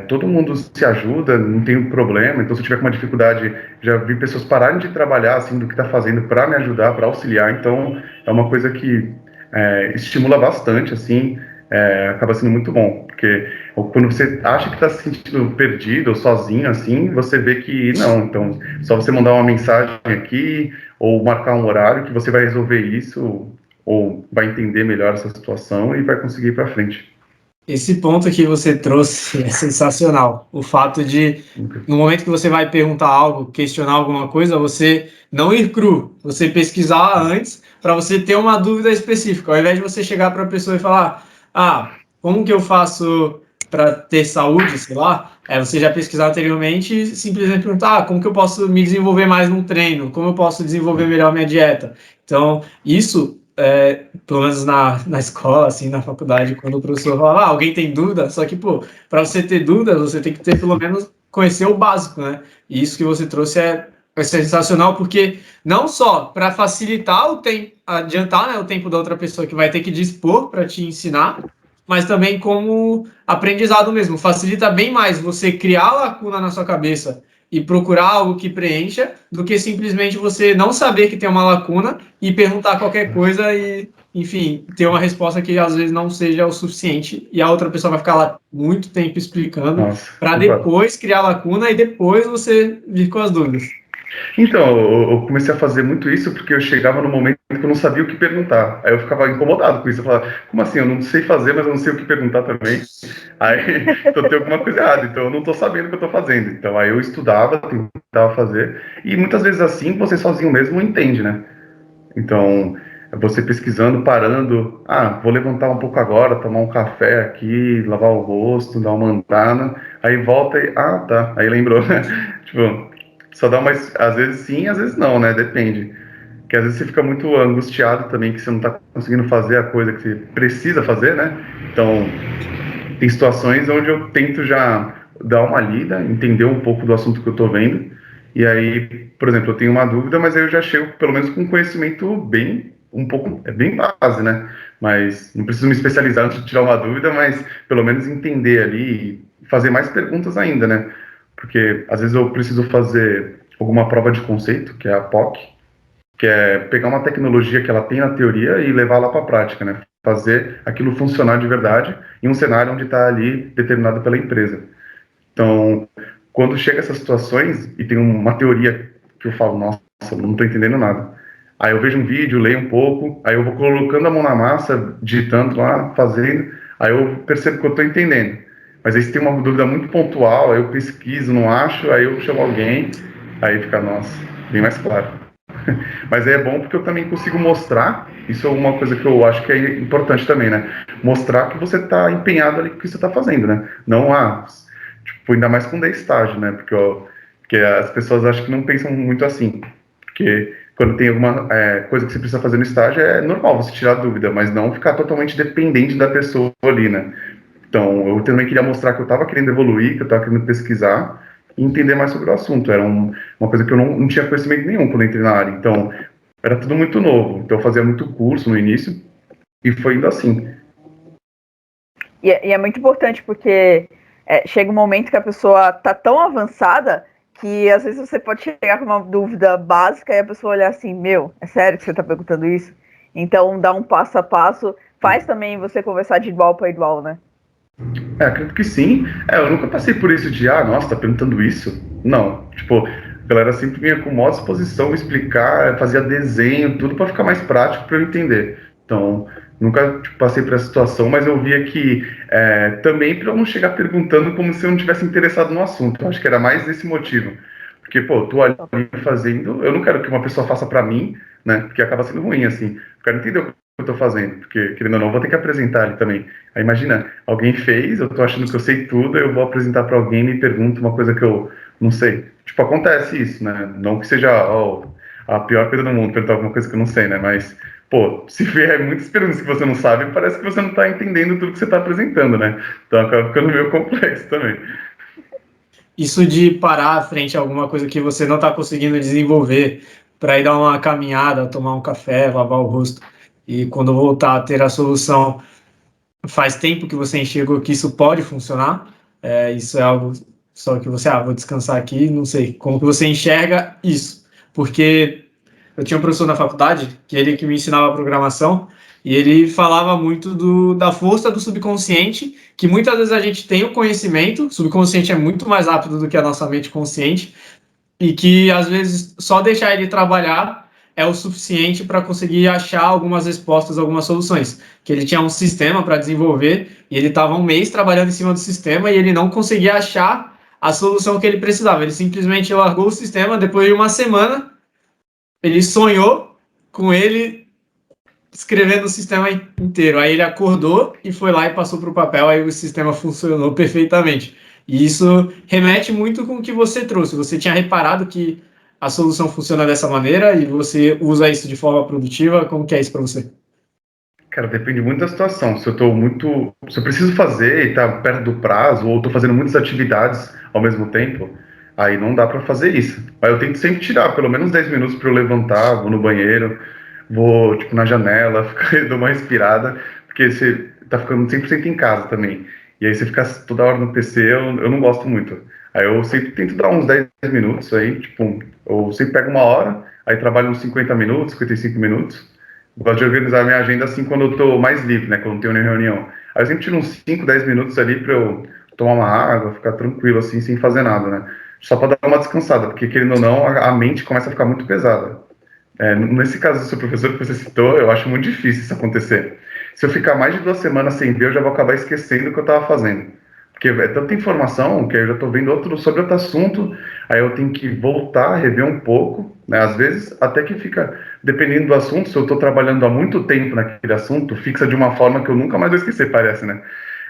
todo mundo se ajuda, não tem problema. Então se eu tiver com uma dificuldade, já vi pessoas pararem de trabalhar, assim, do que está fazendo para me ajudar, para auxiliar. Então é uma coisa que estimula bastante, assim, acaba sendo muito bom, porque quando você acha que está se sentindo perdido ou sozinho, assim, você vê que não. Então, só você mandar uma mensagem aqui ou marcar um horário que você vai resolver isso ou vai entender melhor essa situação e vai conseguir ir para frente.
Esse ponto que você trouxe é sensacional. O fato de, no momento que você vai perguntar algo, questionar alguma coisa, você não ir cru, você pesquisar antes para você ter uma dúvida específica. Ao invés de você chegar para a pessoa e falar, ah, como que eu faço para ter saúde, sei lá, você já pesquisar anteriormente e simplesmente perguntar, como que eu posso me desenvolver mais num treino, como eu posso desenvolver melhor minha dieta. Então, isso pelo menos na escola, assim, na faculdade, quando o professor fala, alguém tem dúvida? Só que, pô, para você ter dúvida, você tem que ter pelo menos conhecer o básico, né? E isso que você trouxe é sensacional, porque não só para facilitar o tempo, adiantar, né, o tempo da outra pessoa que vai ter que dispor para te ensinar, mas também como aprendizado mesmo. Facilita bem mais você criar lacuna na sua cabeça e procurar algo que preencha, do que simplesmente você não saber que tem uma lacuna e perguntar qualquer coisa e, enfim, ter uma resposta que às vezes não seja o suficiente e a outra pessoa vai ficar lá muito tempo explicando
Nossa,
para
concordo.
depois criar a lacuna e depois você vir com as dúvidas.
Então, eu comecei a fazer muito isso porque eu chegava no momento que eu não sabia o que perguntar. Aí eu ficava incomodado com isso. Eu falava, como assim? Eu não sei fazer, mas eu não sei o que perguntar também. Aí, então tem alguma coisa errada. Então eu não estou sabendo o que eu estou fazendo. Então aí eu estudava, tentava fazer. E muitas vezes assim, você sozinho mesmo entende, né? Então, você pesquisando, parando. Ah, vou levantar um pouco agora, tomar um café aqui, lavar o rosto, dar uma andada. Aí volta e. Ah, tá. Aí lembrou. Tipo, só dá mais. Às vezes sim, às vezes não, né? Depende. Porque às vezes você fica muito angustiado também que você não está conseguindo fazer a coisa que você precisa fazer, né? Então, tem situações onde eu tento já dar uma lida, entender um pouco do assunto que eu estou vendo. E aí, por exemplo, eu tenho uma dúvida, mas aí eu já chego pelo menos com um conhecimento bem, um pouco, bem base, né? Mas não preciso me especializar antes de tirar uma dúvida, mas pelo menos entender ali e fazer mais perguntas ainda, né? Porque às vezes eu preciso fazer alguma prova de conceito, que é a POC, que é pegar uma tecnologia que ela tem na teoria e levá-la para a prática, né? Fazer aquilo funcionar de verdade em um cenário onde está ali determinado pela empresa. Então, quando chega essas situações e tem uma teoria que eu falo, nossa, não estou entendendo nada. Aí eu vejo um vídeo, leio um pouco, aí eu vou colocando a mão na massa, digitando lá, fazendo, aí eu percebo que eu estou entendendo. Mas aí se tem uma dúvida muito pontual, aí eu pesquiso, não acho, aí eu chamo alguém, aí fica, nossa, bem mais claro. Mas é bom porque eu também consigo mostrar, isso é uma coisa que eu acho que é importante também, né? Mostrar que você está empenhado ali com o que você está fazendo, né? Não, tipo, ainda mais quando é estágio, né? Porque as pessoas acham que não pensam muito assim. Porque quando tem alguma coisa que você precisa fazer no estágio, é normal você tirar dúvida, mas não ficar totalmente dependente da pessoa ali, né? Então, eu também queria mostrar que eu estava querendo evoluir, que eu estava querendo pesquisar e entender mais sobre o assunto. Era uma coisa que eu não tinha conhecimento nenhum quando entrei na área. Então, era tudo muito novo. Então, eu fazia muito curso no início e foi indo assim.
E é muito importante porque chega um momento que a pessoa tá tão avançada que às vezes você pode chegar com uma dúvida básica e a pessoa olhar assim, é sério que você tá perguntando isso? Então, dar um passo a passo faz também você conversar de igual para igual, né?
Acredito que sim. Eu nunca passei por isso de, nossa, tá perguntando isso? Não. Tipo, a galera sempre vinha com maior disposição, explicar, fazia desenho, tudo para ficar mais prático para eu entender. Então, nunca passei por essa situação, mas eu via que também para eu não chegar perguntando como se eu não tivesse interessado no assunto. Eu acho que era mais desse motivo. Porque, pô, eu tô ali fazendo, eu não quero que uma pessoa faça para mim, né? Porque acaba sendo ruim, assim. Eu quero entender o que eu tô fazendo, porque, querendo ou não, eu vou ter que apresentar ali também. Aí imagina, alguém fez, eu tô achando que eu sei tudo, eu vou apresentar para alguém e me pergunta uma coisa que eu não sei. Tipo, acontece isso, né? Não que seja a pior coisa do mundo perguntar alguma coisa que eu não sei, né? Mas, pô, se vier muitas perguntas que você não sabe, parece que você não tá entendendo tudo que você tá apresentando, né? Então acaba ficando meio complexo também.
Isso de parar frente a alguma coisa que você não está conseguindo desenvolver para ir dar uma caminhada, tomar um café, lavar o rosto, e quando voltar a ter a solução, faz tempo que você enxergou que isso pode funcionar, isso é algo só que você, vou descansar aqui, não sei, como que você enxerga isso? Porque eu tinha um professor na faculdade, que ele que me ensinava programação, e ele falava muito da força do subconsciente, que muitas vezes a gente tem o conhecimento, o subconsciente é muito mais rápido do que a nossa mente consciente, e que às vezes só deixar ele trabalhar é o suficiente para conseguir achar algumas respostas, algumas soluções. Que ele tinha um sistema para desenvolver e ele estava um mês trabalhando em cima do sistema e ele não conseguia achar a solução que ele precisava. Ele simplesmente largou o sistema, depois de uma semana, ele sonhou com ele escrevendo o sistema inteiro. Aí ele acordou e foi lá e passou para o papel, aí o sistema funcionou perfeitamente. E isso remete muito com o que você trouxe. Você tinha reparado que a solução funciona dessa maneira e você usa isso de forma produtiva. Como que é isso para você?
Cara, depende muito da situação. Se eu preciso fazer e tá perto do prazo, ou tô fazendo muitas atividades ao mesmo tempo, aí não dá para fazer isso. Mas eu tento sempre tirar pelo menos 10 minutos para eu levantar, vou no banheiro, vou, tipo, na janela, dou uma respirada, porque você tá ficando 100% em casa também. E aí você fica toda hora no PC, eu não gosto muito. Aí eu sempre tento dar uns 10 minutos aí, tipo, eu sempre pego uma hora, aí trabalho uns 50 minutos, 55 minutos. Gosto de organizar minha agenda assim quando eu tô mais livre, né? Quando não tenho nenhuma reunião. Aí eu sempre tiro uns 5, 10 minutos ali pra eu tomar uma água, ficar tranquilo assim, sem fazer nada, né? Só pra dar uma descansada, porque querendo ou não, a mente começa a ficar muito pesada. Nesse caso do seu professor que você citou, eu acho muito difícil isso acontecer. Se eu ficar mais de 2 semanas sem ver, eu já vou acabar esquecendo o que eu estava fazendo. Porque é tanta informação que eu já estou vendo sobre outro assunto, aí eu tenho que voltar, rever um pouco, né? Às vezes, até que fica, dependendo do assunto, se eu estou trabalhando há muito tempo naquele assunto, fixa de uma forma que eu nunca mais vou esquecer, parece, né?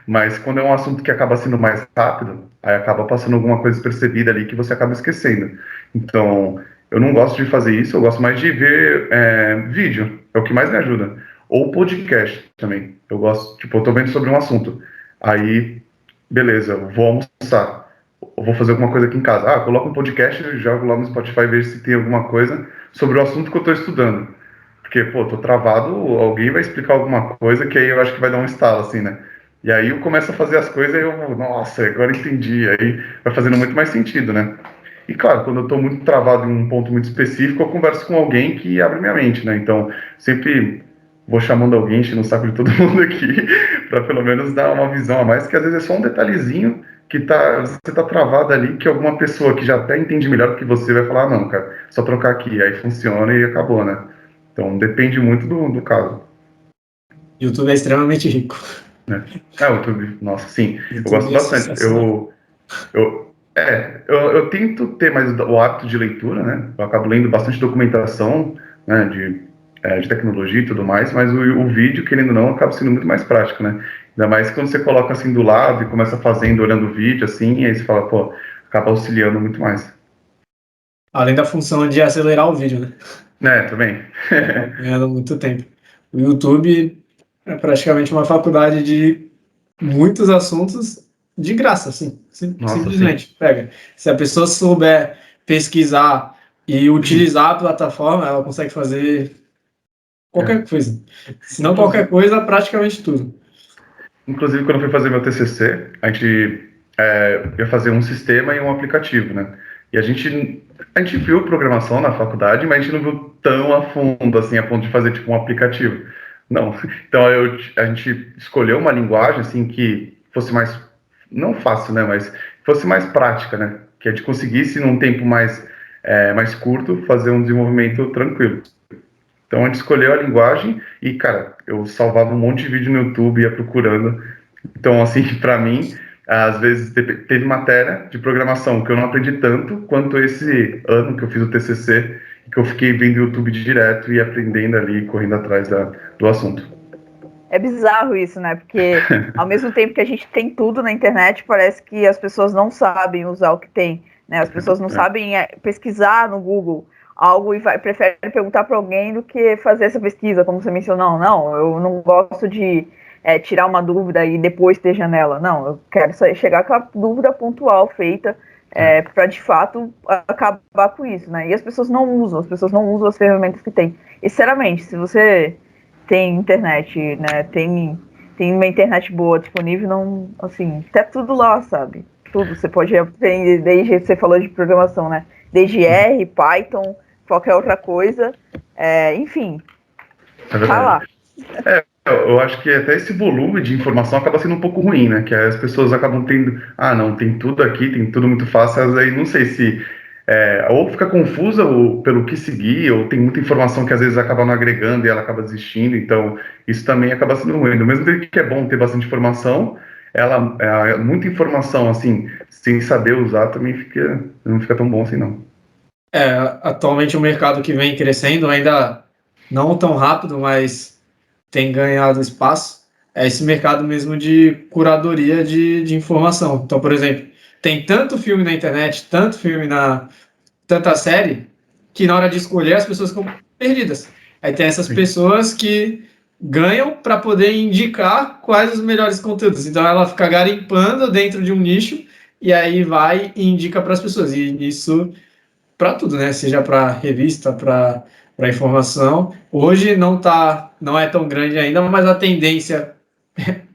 Mas quando é um assunto que acaba sendo mais rápido, aí acaba passando alguma coisa despercebida ali que você acaba esquecendo. Então, eu não gosto de fazer isso, eu gosto mais de ver vídeo, é o que mais me ajuda. Ou podcast também. Eu gosto, tipo, eu tô vendo sobre um assunto. Aí, beleza, eu vou almoçar. Eu vou fazer alguma coisa aqui em casa. Coloco um podcast, jogo lá no Spotify e vejo se tem alguma coisa sobre o assunto que eu tô estudando. Porque, pô, tô travado, alguém vai explicar alguma coisa que aí eu acho que vai dar um estalo, assim, né? E aí eu começo a fazer as coisas e eu, nossa, agora entendi. Aí vai fazendo muito mais sentido, né? E claro, quando eu estou muito travado em um ponto muito específico, eu converso com alguém que abre minha mente, né? Então, sempre vou chamando alguém, enchendo o saco de todo mundo aqui, para pelo menos dar uma visão a mais, que às vezes é só um detalhezinho que você tá travado ali, que alguma pessoa que já até entende melhor do que você vai falar, não, cara, só trocar aqui, aí funciona e acabou, né? Então, depende muito do caso.
YouTube é extremamente rico.
Né? O YouTube, nossa, sim, eu
YouTube
gosto
é
bastante.
sensacional.
Eu tento ter mais o hábito de leitura, né? Eu acabo lendo bastante documentação, né, de tecnologia e tudo mais, mas o vídeo, querendo ou não, acaba sendo muito mais prático, né? Ainda mais quando você coloca assim do lado e começa fazendo, olhando o vídeo, assim, aí você fala, pô, acaba auxiliando muito mais.
Além da função de acelerar o vídeo, né?
Também.
Ganhando muito tempo. O YouTube é praticamente uma faculdade de muitos assuntos de graça, assim,
Nossa, sim.
simplesmente. Pega. Se a pessoa souber pesquisar e utilizar a plataforma, ela consegue fazer
É.
qualquer coisa. Se não qualquer
Inclusive,
coisa, praticamente tudo.
Inclusive, quando eu fui fazer meu TCC, a gente ia fazer um sistema e um aplicativo, né? E a gente viu programação na faculdade, mas a gente não viu tão a fundo, assim, a ponto de fazer, tipo, um aplicativo. Não. Então, a gente escolheu uma linguagem, assim, que fosse mais, não fácil, né? Mas fosse mais prática, né? Que a gente conseguisse, num tempo mais curto, fazer um desenvolvimento tranquilo. Então a gente escolheu a linguagem e, cara, eu salvava um monte de vídeo no YouTube, ia procurando. Então, assim, para mim, às vezes teve matéria de programação que eu não aprendi tanto quanto esse ano que eu fiz o TCC, que eu fiquei vendo YouTube direto e aprendendo ali, correndo atrás do assunto.
É bizarro isso, né? Porque ao mesmo tempo que a gente tem tudo na internet, parece que as pessoas não sabem usar o que tem, né? As pessoas não sabem pesquisar no Google algo e preferem perguntar para alguém do que fazer essa pesquisa, como você mencionou. Não, eu não gosto de tirar uma dúvida e depois ter janela. Não, eu quero chegar com a dúvida pontual feita para de fato acabar com isso, né? E as pessoas não usam as ferramentas que tem. E sinceramente, se você tem internet, né? Tem uma internet boa disponível, não, assim, tá tudo lá, sabe? Tudo. Você pode aprender, desde você falou de programação, né? Desde R, Python, qualquer outra coisa. Enfim,
É
tá
verdade.
lá.
Eu acho que até esse volume de informação acaba sendo um pouco ruim, né? Que as pessoas acabam tendo, não, tem tudo aqui, tem tudo muito fácil, aí não sei se ou fica confusa pelo que seguir, ou tem muita informação que às vezes acaba não agregando e ela acaba desistindo, então isso também acaba sendo ruim. Do mesmo tempo que é bom ter bastante informação, muita informação, assim, sem saber usar, também não fica tão bom assim, não.
Atualmente o mercado que vem crescendo, ainda não tão rápido, mas tem ganhado espaço, é esse mercado mesmo de curadoria de informação. Então, por exemplo, tem tanto filme na internet, tanta série, que na hora de escolher as pessoas ficam perdidas. Aí tem essas pessoas que ganham para poder indicar quais os melhores conteúdos. Então ela fica garimpando dentro de um nicho e aí vai e indica para as pessoas. E isso para tudo, né? Seja para revista, para informação. Hoje não é tão grande ainda, mas a tendência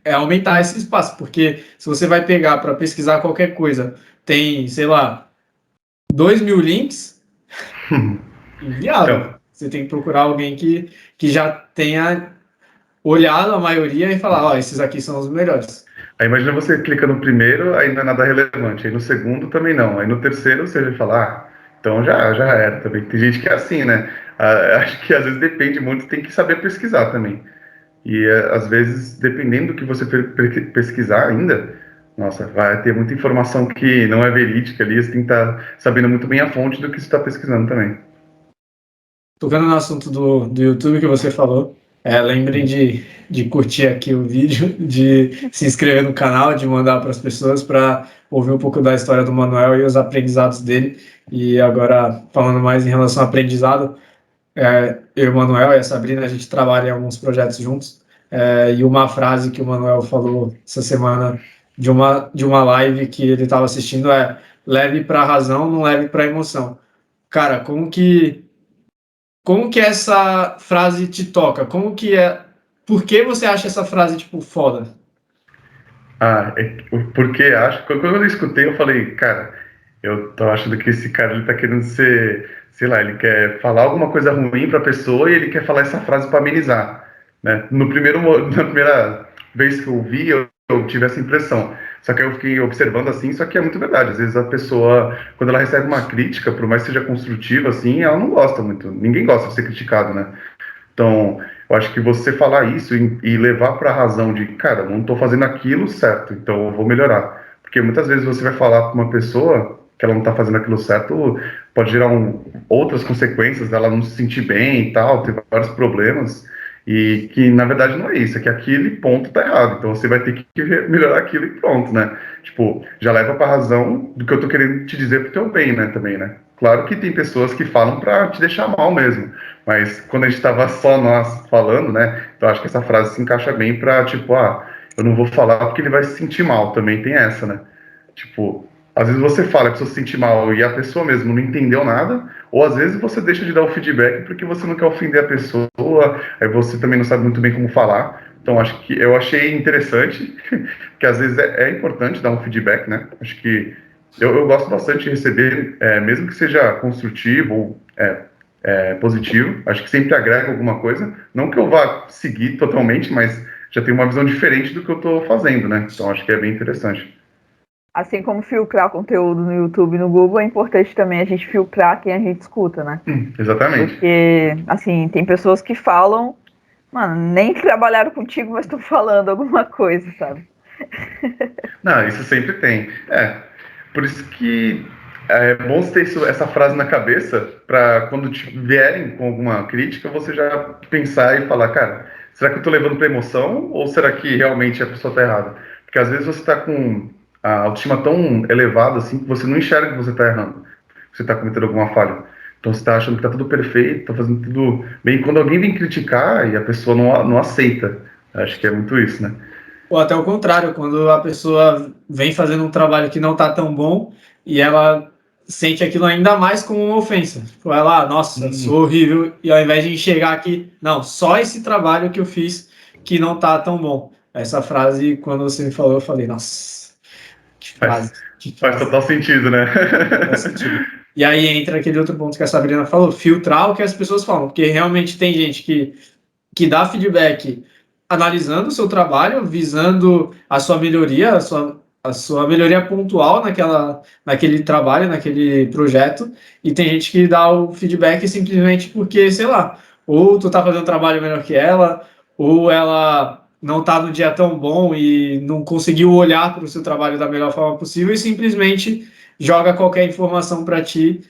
é aumentar esse espaço, porque se você vai pegar para pesquisar qualquer coisa, tem, sei lá, 2.000 links, inviável.
Então,
Você tem que procurar alguém que já tenha olhado a maioria e falar, esses aqui são os melhores.
aí imagina você clica no primeiro, aí não é nada relevante, aí no segundo também não, aí no terceiro você vai falar, então já era também. Tem gente que é assim, né? Acho que às vezes depende muito, tem que saber pesquisar também. E às vezes, dependendo do que você pesquisar ainda, nossa, vai ter muita informação que não é verídica ali, você tem que estar sabendo muito bem a fonte do que você está pesquisando também.
Tocando no assunto do YouTube que você falou, lembrem de curtir aqui o vídeo, de se inscrever no canal, de mandar para as pessoas para ouvir um pouco da história do Manuel e os aprendizados dele. E agora, falando mais em relação ao aprendizado, eu, o Manuel e a Sabrina, a gente trabalha em alguns projetos juntos. E uma frase que o Manuel falou essa semana de uma live que ele estava assistindo é: leve para a razão, não leve para a emoção. Cara, como que essa frase te toca? Como que é? Por que você acha essa frase, tipo, foda?
Porque acho que quando eu escutei, eu falei, cara, eu tô achando que esse cara ele tá querendo ser, sei lá, ele quer falar alguma coisa ruim pra pessoa e ele quer falar essa frase pra amenizar, né? Na primeira vez que eu vi, eu tive essa impressão. Só que eu fiquei observando assim, só que é muito verdade. Às vezes a pessoa, quando ela recebe uma crítica, por mais que seja construtiva, assim, ela não gosta muito. Ninguém gosta de ser criticado, né? Então, eu acho que você falar isso e levar para a razão de, cara, eu não estou fazendo aquilo certo, então eu vou melhorar. Porque muitas vezes você vai falar para uma pessoa que ela não está fazendo aquilo certo, pode gerar outras consequências dela não se sentir bem e tal, ter vários problemas, e que na verdade não é isso, é que aquele ponto está errado, então você vai ter que melhorar aquilo e pronto, né? Tipo, já leva para a razão do que eu estou querendo te dizer pro teu bem, né, também, né? Claro que tem pessoas que falam para te deixar mal mesmo, mas quando a gente estava só nós falando, né? Então acho que essa frase se encaixa bem para tipo, eu não vou falar porque ele vai se sentir mal. Também tem essa, né? Tipo, às vezes você fala que a pessoa se sente mal e a pessoa mesmo não entendeu nada, ou às vezes você deixa de dar o feedback porque você não quer ofender a pessoa, aí você também não sabe muito bem como falar. Então, acho que eu achei interessante, que às vezes é importante dar um feedback, né? Acho que eu gosto bastante de receber, mesmo que seja construtivo ou positivo, acho que sempre agrega alguma coisa. Não que eu vá seguir totalmente, mas já tenho uma visão diferente do que eu estou fazendo, né? Então, acho que é bem interessante.
Assim como filtrar conteúdo no YouTube e no Google, é importante também a gente filtrar quem a gente escuta, né?
Exatamente.
Porque, assim, tem pessoas que falam, mano, nem trabalharam contigo, mas estão falando alguma coisa, sabe?
Não, isso sempre tem. Por isso que é bom ter essa frase na cabeça para quando te vierem com alguma crítica, você já pensar e falar, cara, será que eu tô levando para emoção ou será que realmente a pessoa tá errada? Porque às vezes você tá com a autoestima tão elevada assim que você não enxerga que você tá errando, que você tá cometendo alguma falha. Então você tá achando que tá tudo perfeito, tá fazendo tudo bem. Quando alguém vem criticar e a pessoa não aceita, acho que é muito isso, né?
Ou até o contrário, quando a pessoa vem fazendo um trabalho que não está tão bom e ela sente aquilo ainda mais como uma ofensa. Tipo, ela, nossa, sou horrível, e ao invés de enxergar aqui, não, só esse trabalho que eu fiz que não está tão bom. Essa frase, quando você me falou, eu falei, nossa, que
Faz,
frase, que
faz
frase.
total sentido, né?
Faz sentido. E aí entra aquele outro ponto que a Sabrina falou, filtrar o que as pessoas falam, porque realmente tem gente que dá feedback analisando o seu trabalho, visando a sua melhoria, a sua melhoria pontual naquele trabalho, naquele projeto, e tem gente que dá o feedback simplesmente porque, sei lá, ou tu tá fazendo um trabalho melhor que ela, ou ela não tá no dia tão bom e não conseguiu olhar para o seu trabalho da melhor forma possível e simplesmente joga qualquer informação para ti,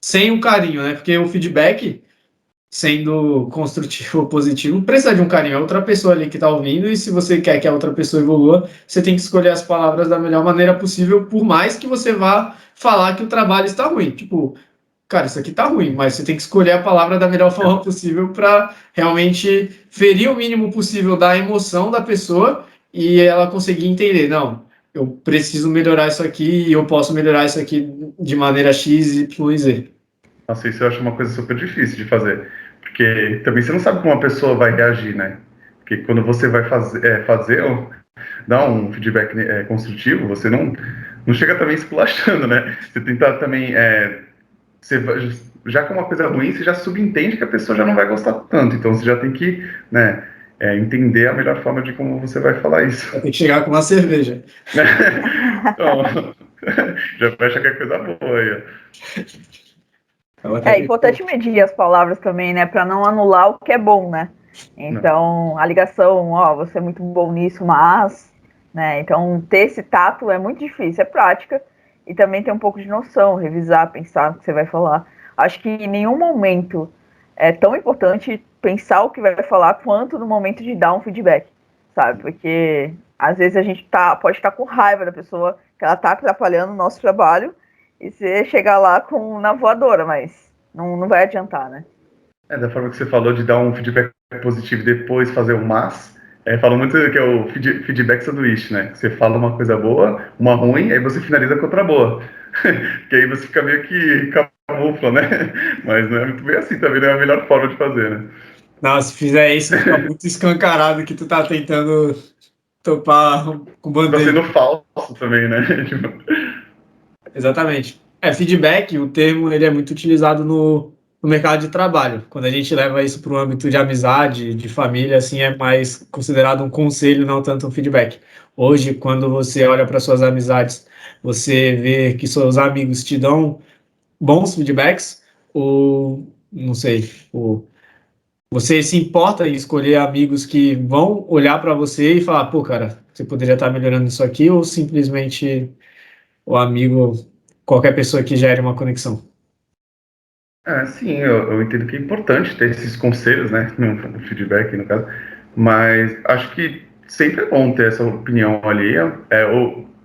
sem o carinho, né? Porque o feedback, sendo construtivo ou positivo, precisa de um carinho. É outra pessoa ali que está ouvindo, e se você quer que a outra pessoa evolua, você tem que escolher as palavras da melhor maneira possível, por mais que você vá falar que o trabalho está ruim. Tipo, cara, isso aqui está ruim, mas você tem que escolher a palavra da melhor forma possível para realmente ferir o mínimo possível da emoção da pessoa e ela conseguir entender, não, eu preciso melhorar isso aqui e eu posso melhorar isso aqui de maneira X, Y e Z.
Nossa, isso eu acho uma coisa super difícil de fazer, porque também você não sabe como a pessoa vai reagir, né? Porque quando você vai dar um feedback construtivo, você não chega também esculachando, né? Você tenta também, já que é uma coisa ruim, você já subentende que a pessoa já não vai gostar tanto, então você já tem que, né, entender a melhor forma de como você vai falar isso.
Vai ter que chegar com uma cerveja.
Então, já vai achar que é coisa boa aí, ó.
É importante medir as palavras também, né? Para não anular o que é bom, né? Então, a ligação, ó, você é muito bom nisso, mas, né? Então, ter esse tato é muito difícil, é prática. E também ter um pouco de noção, revisar, pensar o que você vai falar. Acho que em nenhum momento é tão importante pensar o que vai falar quanto no momento de dar um feedback, sabe? Porque às vezes a gente pode estar com raiva da pessoa, que ela está atrapalhando o nosso trabalho, e você chegar lá na voadora, mas não vai adiantar, né?
Da forma que você falou de dar um feedback positivo e depois fazer um mas, falo muito que é o feedback sanduíche, né? Você fala uma coisa boa, uma ruim, aí você finaliza com outra boa. Que aí você fica meio que camufla, né? Mas não é muito bem assim, também não é a melhor forma de fazer, né?
Não, se fizer isso, fica muito escancarado que tu tá tentando topar com
Tá
bandeira.
sendo falso também, né?
Exatamente. Feedback, o termo, ele é muito utilizado no mercado de trabalho. Quando a gente leva isso para o âmbito de amizade, de família, assim, é mais considerado um conselho, não tanto um feedback. Hoje, quando você olha para suas amizades, você vê que seus amigos te dão bons feedbacks, ou, não sei, você se importa em escolher amigos que vão olhar para você e falar, pô, cara, você poderia estar melhorando isso aqui, ou simplesmente o amigo, qualquer pessoa que gere uma conexão?
Sim, eu entendo que é importante ter esses conselhos, né? No feedback, no caso. Mas acho que sempre é bom ter essa opinião ali.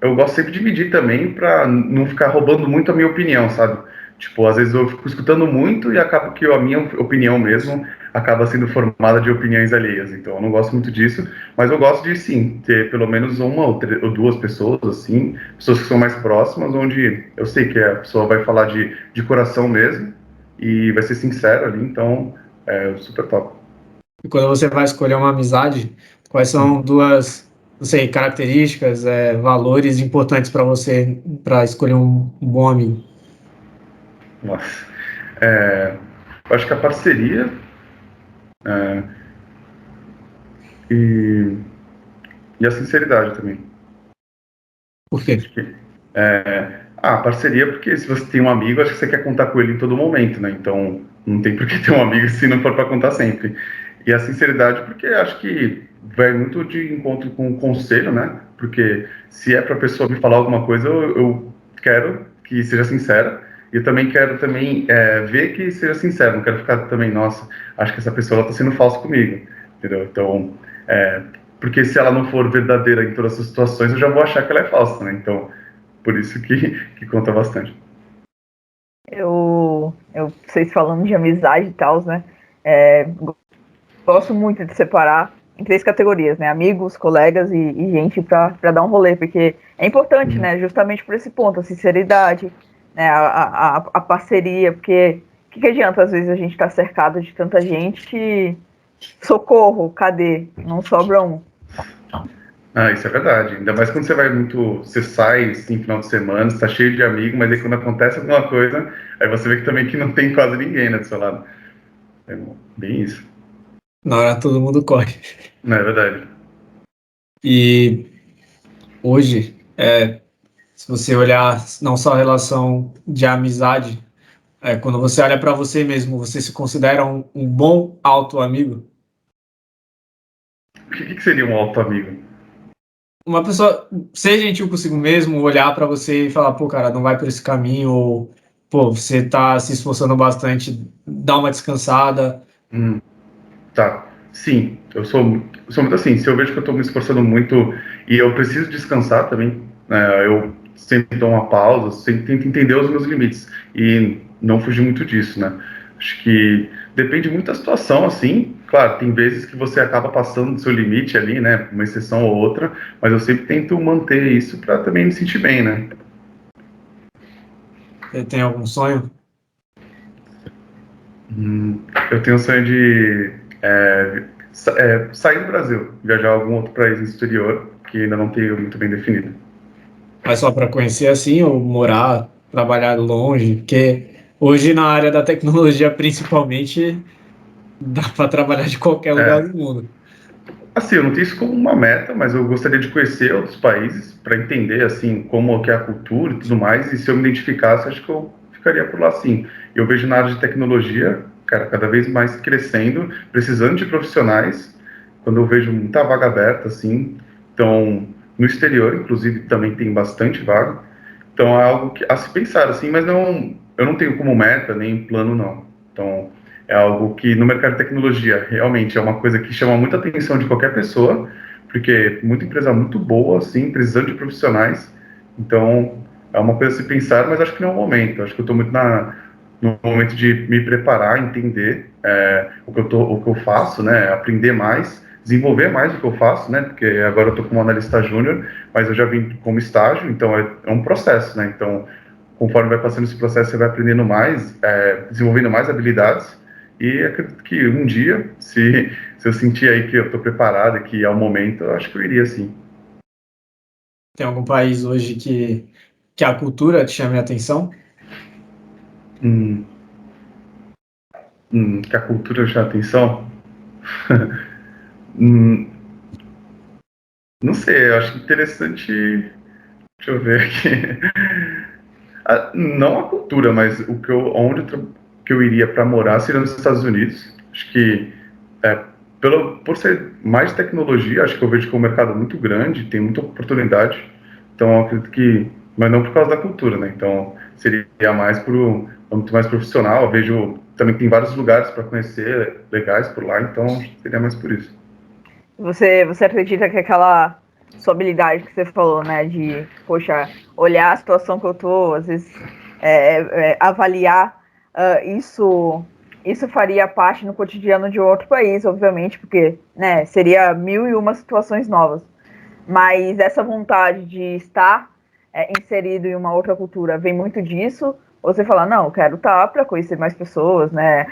Eu gosto sempre de dividir também para não ficar roubando muito a minha opinião, sabe? Tipo, às vezes eu fico escutando muito e acaba que a minha opinião mesmo acaba sendo formada de opiniões alheias. Então eu não gosto muito disso, mas eu gosto de sim ter pelo menos uma ou duas pessoas assim, pessoas que são mais próximas, onde eu sei que a pessoa vai falar de coração mesmo e vai ser sincero ali, então super top.
E quando você vai escolher uma amizade, quais são duas, não sei, características, valores importantes para você para escolher um bom amigo?
Nossa. Eu acho que a parceria é, e, e a sinceridade também.
Por quê?
Acho que, parceria, porque se você tem um amigo, acho que você quer contar com ele em todo momento, né? Então, não tem por que ter um amigo se não for para contar sempre. E a sinceridade, porque acho que vai muito de encontro com o conselho, né? Porque se é para a pessoa me falar alguma coisa, eu quero que seja sincera. E eu também quero ver que seja sincero. Não quero ficar também, nossa, acho que essa pessoa está sendo falsa comigo, entendeu? Então, é, porque se ela não for verdadeira em todas as situações, eu já vou achar que ela é falsa, né? Então, por isso que conta bastante.
Vocês falando de amizade e tal, né? Gosto muito de separar em três categorias, né? Amigos, colegas e gente para dar um rolê, porque é importante, né? Justamente por esse ponto, a sinceridade, né? A parceria, porque o que adianta às vezes a gente estar cercado de tanta gente que socorro, cadê? Não sobra um.
Ah, isso é verdade. Ainda mais quando você vai muito. Você sai, assim, final de semana, está cheio de amigos, mas aí quando acontece alguma coisa, aí você vê que também que não tem quase ninguém, né, do seu lado. É bem isso.
Na hora todo mundo corre.
Não é verdade?
E hoje, se você olhar não só a relação de amizade, quando você olha para você mesmo, você se considera um bom alto amigo?
O que seria um alto amigo?
Uma pessoa ser gentil consigo mesmo, olhar para você e falar, pô, cara, não vai por esse caminho, ou, pô, você tá se esforçando bastante, dá uma descansada.
Hum, tá. Sim, eu sou muito assim. Se eu vejo que eu estou me esforçando muito e eu preciso descansar também, né, eu sempre dou uma pausa, sempre tento entender os meus limites e não fugir muito disso, né? Acho que depende muito da situação, assim. Claro, tem vezes que você acaba passando do seu limite ali, né? Uma exceção ou outra, mas eu sempre tento manter isso para também me sentir bem, né?
Você tem algum sonho?
Eu tenho o sonho de sair do Brasil, viajar a algum outro país no exterior que ainda não tenho muito bem definido.
Mas só para conhecer assim, ou morar, trabalhar longe? Porque hoje, na área da tecnologia, principalmente, dá para trabalhar de qualquer lugar
É,
do mundo.
assim, eu não tenho isso como uma meta, mas eu gostaria de conhecer outros países para entender assim como que é a cultura e tudo mais. E se eu me identificasse, acho que eu ficaria por lá sim. Eu vejo na área de tecnologia, cara, cada vez mais crescendo, precisando de profissionais. Quando eu vejo muita vaga aberta, assim, então no exterior, inclusive, também tem bastante vaga. Então é algo a se pensar assim, mas não, eu não tenho como meta nem plano não. Então é algo que no mercado de tecnologia realmente é uma coisa que chama muita atenção de qualquer pessoa, porque muita empresa muito boa, assim, precisando de profissionais. Então é uma coisa a se pensar, mas acho que não é o momento. Acho que eu estou muito no momento de me preparar, entender o que eu faço, né? Aprender mais, desenvolver mais o que eu faço, né? Porque agora eu estou como analista júnior, mas eu já vim como estágio, então é um processo, né? Então, conforme vai passando esse processo, você vai aprendendo mais, desenvolvendo mais habilidades, e acredito que um dia, se eu sentir aí que eu estou preparado, que é o momento, eu acho que eu iria sim.
Tem algum país hoje que a cultura te chame a atenção?
Hum, que a cultura chama atenção? Hum, não sei, eu acho interessante. Deixa eu ver aqui. Não a cultura, mas que eu iria para morar seria nos Estados Unidos. Acho que é, por ser mais tecnologia, acho que eu vejo que é um mercado muito grande, tem muita oportunidade. Então, eu acredito que, mas não por causa da cultura, né? Então, seria mais por um âmbito mais profissional. Eu vejo também que tem vários lugares para conhecer legais por lá, então seria mais por isso.
Você acredita que aquela sua habilidade que você falou, né, de, poxa, olhar a situação que eu tô, às vezes avaliar isso faria parte no cotidiano de outro país, obviamente, porque, né, seria 1001 situações novas. Mas essa vontade de estar inserido em uma outra cultura vem muito disso? ou você fala, não, eu quero estar para conhecer mais pessoas, né?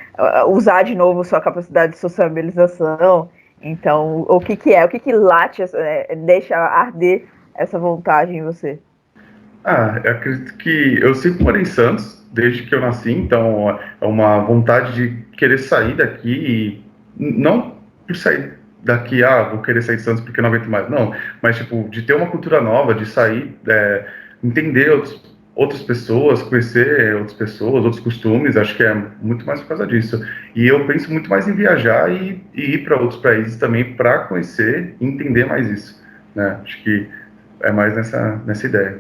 Usar de novo sua capacidade de sociabilização. Então, o que é? O que late, deixa arder essa vontade em você?
Eu acredito que eu sempre morei em Santos, desde que eu nasci, então é uma vontade de querer sair daqui, e não por sair daqui, vou querer sair de Santos porque não aguento mais, não, mas tipo, de ter uma cultura nova, de sair, entender outras pessoas, conhecer outras pessoas, outros costumes, acho que é muito mais por causa disso. E eu penso muito mais em viajar e ir para outros países também para conhecer e entender mais isso, né? Acho que é mais nessa ideia.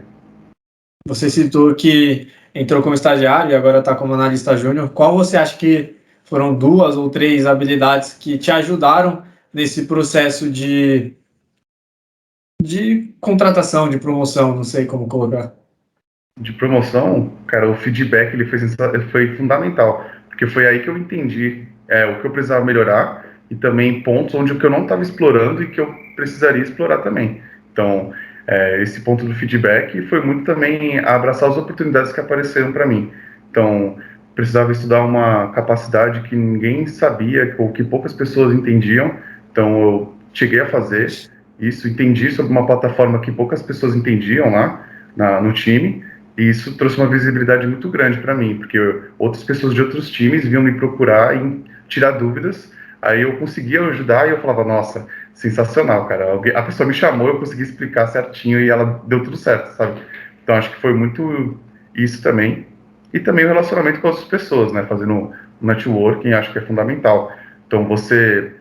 Você citou que entrou como estagiário e agora está como analista júnior. Qual você acha que foram 2 ou 3 habilidades que te ajudaram nesse processo de contratação, de promoção? Não sei como colocar.
De promoção, cara, o feedback foi fundamental, porque foi aí que eu entendi o que eu precisava melhorar e também pontos onde o que eu não estava explorando e que eu precisaria explorar também. Então, esse ponto do feedback foi muito também abraçar as oportunidades que apareceram para mim. Então, precisava estudar uma capacidade que ninguém sabia ou que poucas pessoas entendiam. Então, eu cheguei a fazer isso, entendi sobre uma plataforma que poucas pessoas entendiam lá no time. E isso trouxe uma visibilidade muito grande para mim, porque outras pessoas de outros times vinham me procurar e tirar dúvidas. Aí eu conseguia ajudar e eu falava, nossa, sensacional, cara. A pessoa me chamou, eu consegui explicar certinho e ela deu tudo certo, sabe? Então acho que foi muito isso também. E também o relacionamento com outras pessoas, né? Fazendo networking, acho que é fundamental. Então você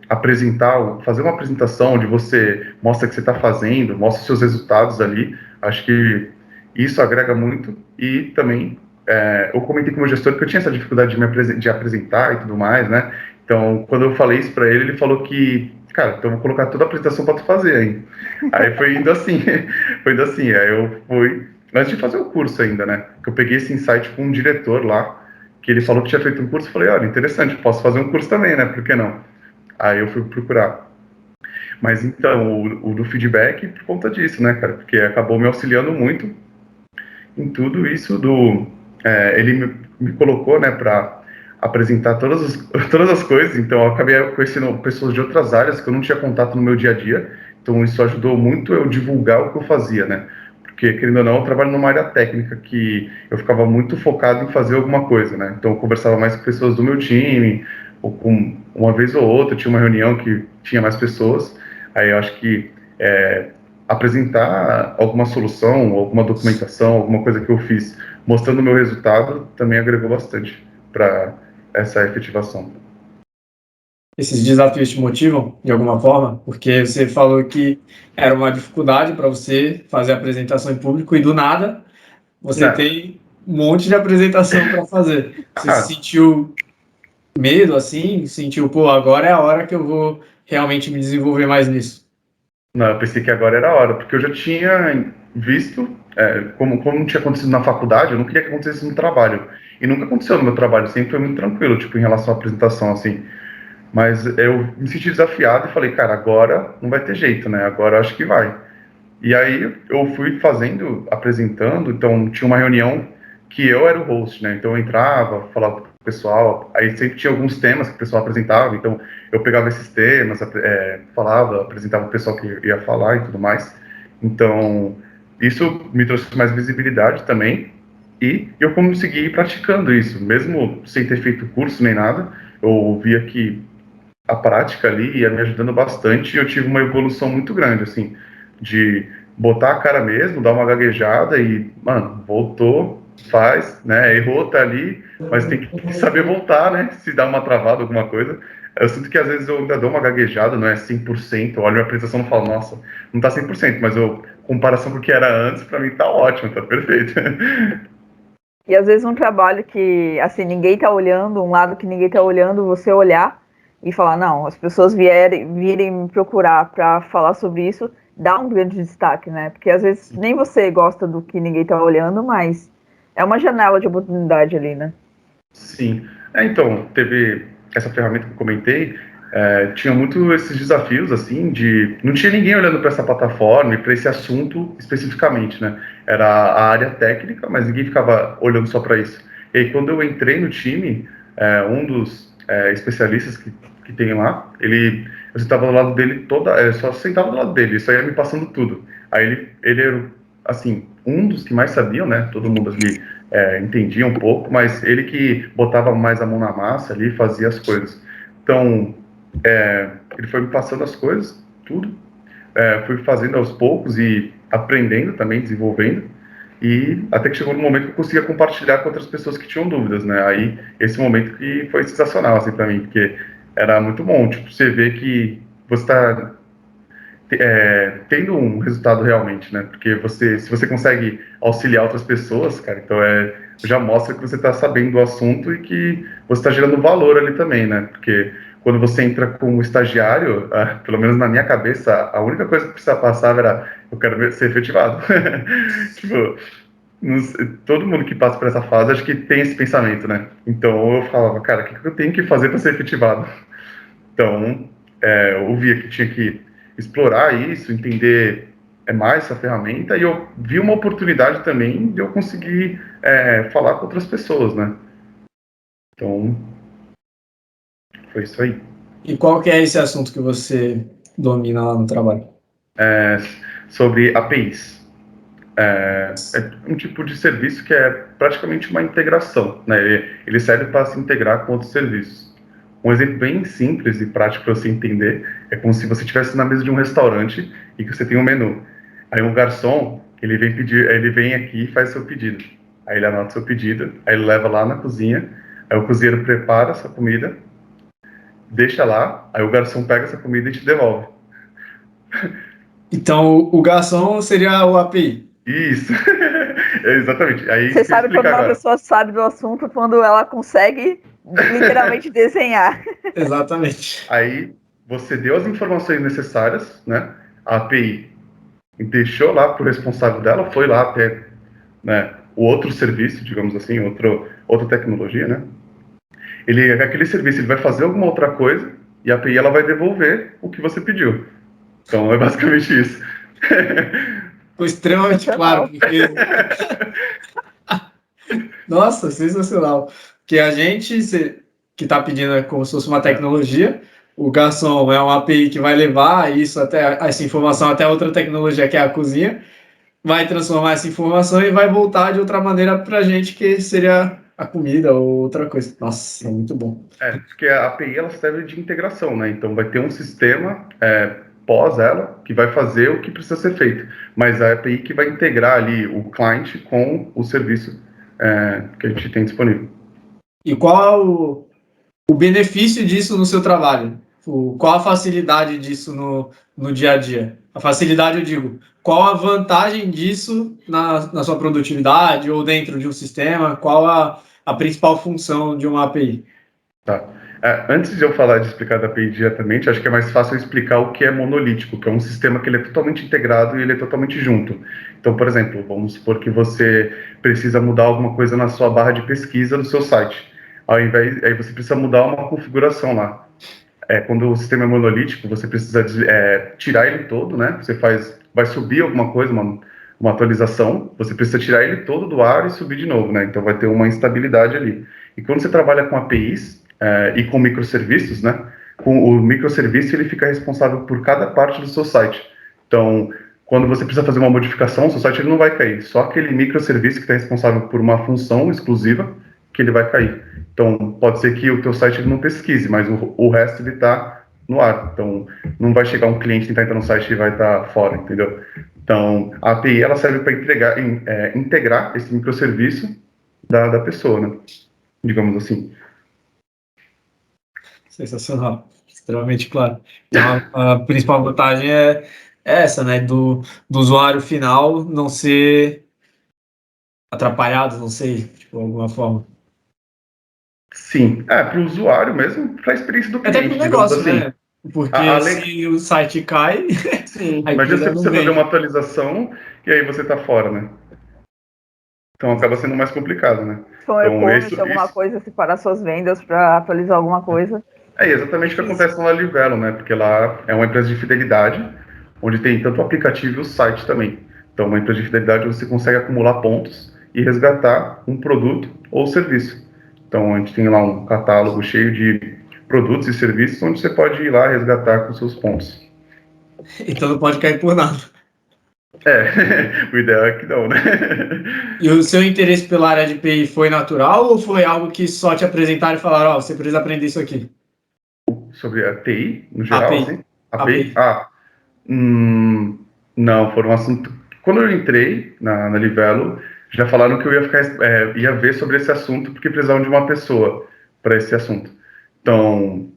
fazer uma apresentação onde você mostra o que você está fazendo, mostra os seus resultados ali, acho que isso agrega muito. E também eu comentei com o meu gestor que eu tinha essa dificuldade de apresentar e tudo mais, né? Então, quando eu falei isso para ele, ele falou que, cara, então eu vou colocar toda a apresentação para tu fazer aí. Aí foi indo assim, foi indo assim. Aí eu fui, antes de fazer o curso ainda, né? Que eu peguei esse insight com um diretor lá, que ele falou que tinha feito um curso. Eu falei, olha, interessante, posso fazer um curso também, né? Por que não? Aí eu fui procurar. Mas então, o do feedback, por conta disso, né, cara? Porque acabou me auxiliando muito em tudo isso ele me colocou, né, para apresentar todas as coisas, então eu acabei conhecendo pessoas de outras áreas que eu não tinha contato no meu dia a dia, então isso ajudou muito eu divulgar o que eu fazia, né, porque, querendo ou não, eu trabalho numa área técnica que eu ficava muito focado em fazer alguma coisa, né, então eu conversava mais com pessoas do meu time, ou com uma vez ou outra, tinha uma reunião que tinha mais pessoas, aí eu acho que apresentar alguma solução, alguma documentação, alguma coisa que eu fiz, mostrando o meu resultado, também agregou bastante para essa efetivação.
Esses desafios te motivam de alguma forma? Porque você falou que era uma dificuldade para você fazer a apresentação em público e do nada você
Não,
tem um monte de apresentação para fazer. Você se sentiu medo assim? Sentiu, pô, agora é a hora que eu vou realmente me desenvolver mais nisso?
não, eu pensei que agora era a hora, porque eu já tinha visto, como não tinha acontecido na faculdade, eu não queria que acontecesse no trabalho. E nunca aconteceu no meu trabalho, sempre foi muito tranquilo, tipo, em relação à apresentação, assim. Mas eu me senti desafiado e falei, cara, agora não vai ter jeito, né? Agora eu acho que vai. E aí eu fui fazendo, apresentando, então tinha uma reunião que eu era o host, né? Então eu entrava, falava com o pessoal, aí sempre tinha alguns temas que o pessoal apresentava, então eu pegava esses temas, falava, apresentava o pessoal que ia falar e tudo mais. Então isso me trouxe mais visibilidade também e eu consegui ir praticando isso, mesmo sem ter feito curso nem nada, eu via que a prática ali ia me ajudando bastante e eu tive uma evolução muito grande, assim, de botar a cara mesmo, dar uma gaguejada e, mano, voltou, faz, né, errou, tá ali, mas tem que saber voltar, né, se dá uma travada, alguma coisa. Eu sinto que às vezes eu ainda dou uma gaguejada, não é 100%, eu olho a apresentação e falo, nossa, não tá 100%, mas comparação com o que era antes, pra mim tá ótimo, tá perfeito.
E às vezes um trabalho que, assim, ninguém tá olhando, um lado que ninguém tá olhando, você olhar e falar, não, as pessoas virem me procurar para falar sobre isso, dá um grande destaque, né? Porque às vezes nem você gosta do que ninguém tá olhando, mas é uma janela de oportunidade ali, né?
Sim. Então, teve essa ferramenta que eu comentei, tinha muito esses desafios, assim, não tinha ninguém olhando para essa plataforma e para esse assunto especificamente, né? Era a área técnica, mas ninguém ficava olhando só para isso. E aí, quando eu entrei no time, um dos especialistas que tem lá, eu sentava do lado dele só sentava do lado dele, só ia me passando tudo. Aí ele era, assim, um dos que mais sabiam, né? Todo mundo ali entendia um pouco, mas ele que botava mais a mão na massa ali, fazia as coisas. Então, ele foi me passando as coisas, tudo. Fui fazendo aos poucos e aprendendo também, desenvolvendo. E até que chegou no momento que eu conseguia compartilhar com outras pessoas que tinham dúvidas, né? Aí, esse momento que foi sensacional, assim, pra mim, porque era muito bom, tipo, você vê que você está tendo um resultado realmente, né? Porque se você consegue auxiliar outras pessoas, cara, então já mostra que você está sabendo do assunto e que você está gerando valor ali também, né? Porque quando você entra como estagiário, pelo menos na minha cabeça, a única coisa que precisava passar era eu quero ser efetivado. Tipo, todo mundo que passa por essa fase acho que tem esse pensamento, né? Então eu falava, cara, o que eu tenho que fazer para ser efetivado? Então, eu via que tinha que explorar isso, entender mais essa ferramenta, e eu vi uma oportunidade também de eu conseguir falar com outras pessoas, né? Então, foi isso aí.
E qual que é esse assunto que você domina lá no trabalho?
Sobre APIs. É um tipo de serviço que é praticamente uma integração, né? Ele serve para se integrar com outros serviços. Um exemplo bem simples e prático para você entender é como se você estivesse na mesa de um restaurante e que você tem um menu. Aí um garçom, ele vem aqui e faz seu pedido. Aí ele anota seu pedido, aí ele leva lá na cozinha, aí o cozinheiro prepara essa comida, deixa lá, aí o garçom pega essa comida e te devolve.
Então, o garçom seria o API.
Isso, exatamente. Aí
Você sabe quando uma
agora.
pessoa sabe do assunto quando ela consegue literalmente desenhar.
Exatamente.
Aí você deu as informações necessárias, né? A API deixou lá para o responsável dela, foi lá até, né, o outro serviço, digamos assim, outra tecnologia, né? Aquele serviço ele vai fazer alguma outra coisa e a API ela vai devolver o que você pediu. Então é basicamente isso.
Ficou extremamente claro, porque... Nossa, sensacional. Porque a gente que está pedindo como se fosse uma tecnologia, o garçom é uma API que vai levar essa informação até outra tecnologia, que é a cozinha, vai transformar essa informação e vai voltar de outra maneira para a gente, que seria a comida ou outra coisa. Nossa, é muito bom.
Porque a API ela serve de integração, né? Então vai ter um sistema pós ela que vai fazer o que precisa ser feito, mas a API que vai integrar ali o cliente com o serviço que a gente tem disponível.
E qual é o benefício disso no seu trabalho? Qual a facilidade disso no dia a dia? A facilidade, eu digo, qual a vantagem disso na sua produtividade ou dentro de um sistema? Qual a principal função de uma API?
Tá. Antes de eu falar de explicar da API diretamente, acho que é mais fácil eu explicar o que é monolítico, que é um sistema que ele é totalmente integrado e ele é totalmente junto. Então, por exemplo, vamos supor que você precisa mudar alguma coisa na sua barra de pesquisa do seu site. Aí você precisa mudar uma configuração lá. Quando o sistema é monolítico, você precisa tirar ele todo, né? Vai subir alguma coisa, uma atualização, você precisa tirar ele todo do ar e subir de novo, né? Então vai ter uma instabilidade ali. E quando você trabalha com APIs e com microserviços, né? Com o microserviço ele fica responsável por cada parte do seu site. Então, quando você precisa fazer uma modificação, o seu site ele não vai cair. Só aquele microserviço que está responsável por uma função exclusiva que ele vai cair. Então, pode ser que o teu site ele não pesquise, mas o resto ele está no ar. Então, não vai chegar um cliente tentar entrar no site e vai estar fora, entendeu? Então, a API ela serve para integrar esse microserviço da pessoa, né? Digamos assim.
Sensacional, extremamente claro. Então, a principal vantagem é essa, né? Do usuário final não ser atrapalhado, não sei, de alguma forma.
Sim, para o usuário mesmo, para a experiência do cliente,
Até para o
digamos
negócio,
assim.
né? Porque se o site cai,
Sim,
a
imagina
empresa
você
não
precisa fazer
vende.
uma atualização e aí você está fora, né? Então acaba sendo mais complicado, né?
Com
Então,
e-commerce, alguma coisa, separar suas vendas para atualizar alguma coisa.
É exatamente o que acontece na Livelo, né? Porque lá é uma empresa de fidelidade, onde tem tanto o aplicativo e o site também. Então, uma empresa de fidelidade você consegue acumular pontos e resgatar um produto ou serviço. Então, a gente tem lá um catálogo cheio de produtos e serviços onde você pode ir lá resgatar com seus pontos.
Então não pode cair por nada.
O ideal é que não, né?
E o seu interesse pela área de PI foi natural ou foi algo que só te apresentaram e falaram, ó, você precisa aprender isso aqui?
Sobre a TI, no geral,
API.
assim?
API.
Não, foi um assunto... Quando eu entrei na Livelo, já falaram que eu ia ver sobre esse assunto, porque precisavam de uma pessoa para esse assunto. Então,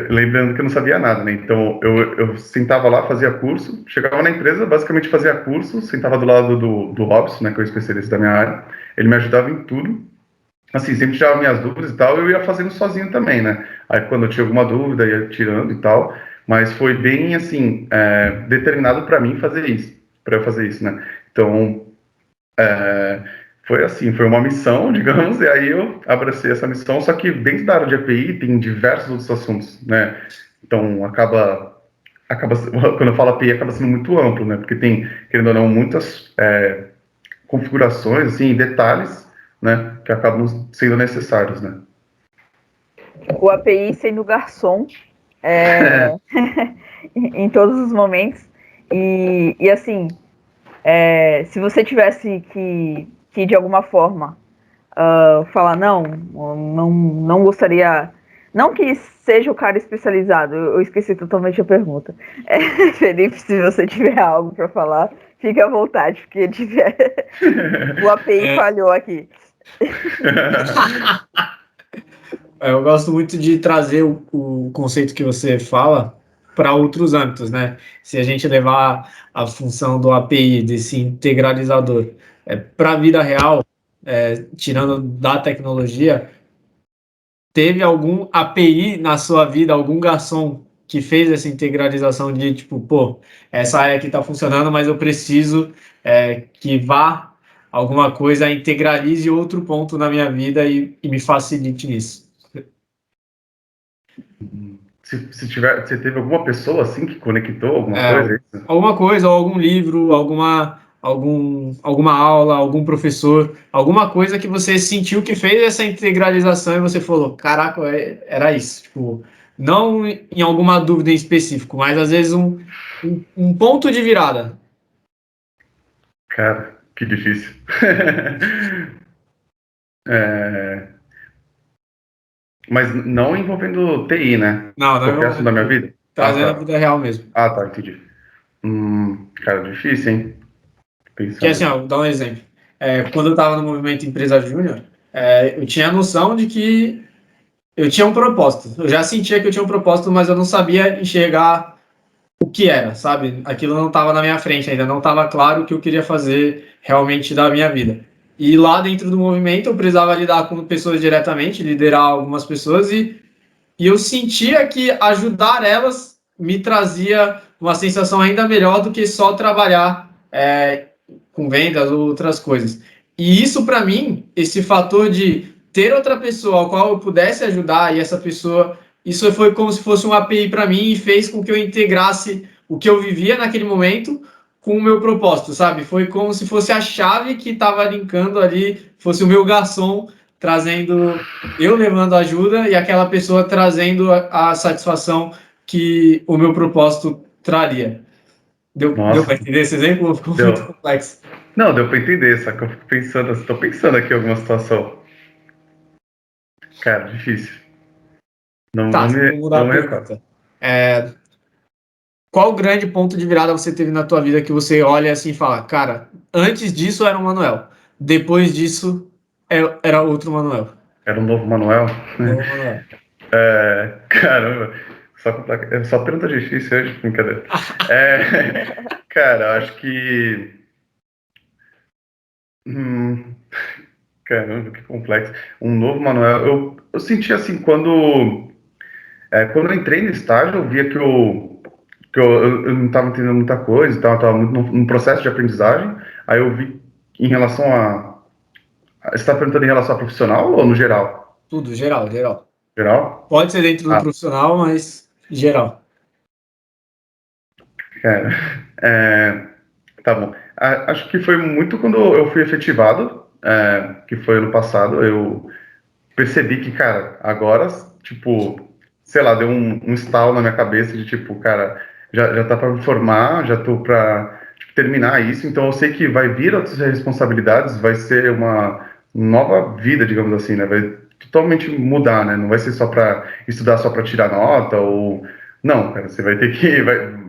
lembrando que eu não sabia nada, né? Então, eu sentava lá, fazia curso, chegava na empresa, basicamente fazia curso, sentava do lado do Robson, né, que é o especialista da minha área, ele me ajudava em tudo, assim, sempre tirava minhas dúvidas e tal, eu ia fazendo sozinho também, né? Aí, quando eu tinha alguma dúvida, ia tirando e tal, mas foi bem, assim, determinado para mim fazer isso, para eu fazer isso, né? Então, foi assim, foi uma missão, digamos, e aí eu abracei essa missão, só que dentro da área de API tem diversos outros assuntos, né? Então, quando eu falo API, acaba sendo muito amplo, né? Porque tem, querendo ou não, muitas configurações, assim, detalhes, né? Que acabam sendo necessários, né?
O API sendo garçom em todos os momentos. E assim, se você tivesse que de alguma forma falar não gostaria, não que seja o cara especializado, eu esqueci totalmente a pergunta. Felipe, se você tiver algo para falar, fique à vontade, porque o API falhou aqui.
Eu gosto muito de trazer o conceito que você fala para outros âmbitos, né? Se a gente levar a função do API, desse integralizador, para a vida real, tirando da tecnologia, teve algum API na sua vida, algum garçom que fez essa integralização de tipo, pô, essa área aqui está funcionando, mas eu preciso que vá alguma coisa, integralize outro ponto na minha vida e me facilite nisso.
Se teve alguma pessoa assim que conectou alguma coisa? É isso?
Alguma coisa, ou algum livro, alguma aula, algum professor, alguma coisa que você sentiu que fez essa integralização e você falou, caraca, era isso. Tipo, não em alguma dúvida em específico, mas às vezes um ponto de virada.
Cara, que difícil. Mas não envolvendo TI, né?
Não,
Qualquer assunto da minha
não,
vida? Ah,
trazendo a
tá.
vida real mesmo.
Ah, tá, entendi. Cara, difícil, hein?
Que assim,
Pensando.
ó, vou dar um exemplo. Quando eu estava no movimento Empresa Júnior, eu tinha a noção de que eu tinha um propósito. Eu já sentia que eu tinha um propósito, mas eu não sabia enxergar o que era, sabe? Aquilo não estava na minha frente ainda, não estava claro o que eu queria fazer realmente da minha vida. E lá dentro do movimento eu precisava lidar com pessoas diretamente, liderar algumas pessoas e eu sentia que ajudar elas me trazia uma sensação ainda melhor do que só trabalhar com vendas ou outras coisas. E isso, para mim, esse fator de ter outra pessoa ao qual eu pudesse ajudar e essa pessoa, isso foi como se fosse um API para mim e fez com que eu integrasse o que eu vivia naquele momento com o meu propósito, sabe? Foi como se fosse a chave que estava linkando ali, fosse o meu garçom trazendo, eu levando ajuda e aquela pessoa trazendo a satisfação que o meu propósito traria. Deu
Nossa,
para entender esse exemplo? Ficou muito
deu.
complexo.
Não, deu pra entender, só que eu fico pensando, estou pensando aqui em alguma situação. Cara, difícil. Não,
Tá,
não
vamos
me,
mudar
não
a
me recordo.
pergunta. Qual grande ponto de virada você teve na tua vida que você olha assim e fala, cara, antes disso era um Manuel, depois disso era outro Manuel.
Era um novo Manuel?
Novo Manuel.
Caramba, só pergunta difícil hoje, brincadeira. Cara, acho que. Hum, Caramba, que complexo. Um novo Manuel. Eu senti assim, quando eu entrei no estágio, eu via que eu não estava entendendo muita coisa, estava muito no processo de aprendizagem. Aí eu vi em relação a. Você está perguntando em relação a profissional ou no geral?
Tudo, geral, geral.
Geral?
Pode ser dentro do
Ah,
profissional, mas geral.
cara. Tá bom. Acho que foi muito quando eu fui efetivado, que foi ano passado, eu percebi que, cara, agora, tipo, sei lá, deu um estalo na minha cabeça de, tipo, cara, já tá para me formar, já tô para terminar isso, então eu sei que vai vir outras responsabilidades, vai ser uma nova vida, digamos assim, né? Vai totalmente mudar, né? Não vai ser só para estudar só para tirar nota ou não, cara, você vai ter que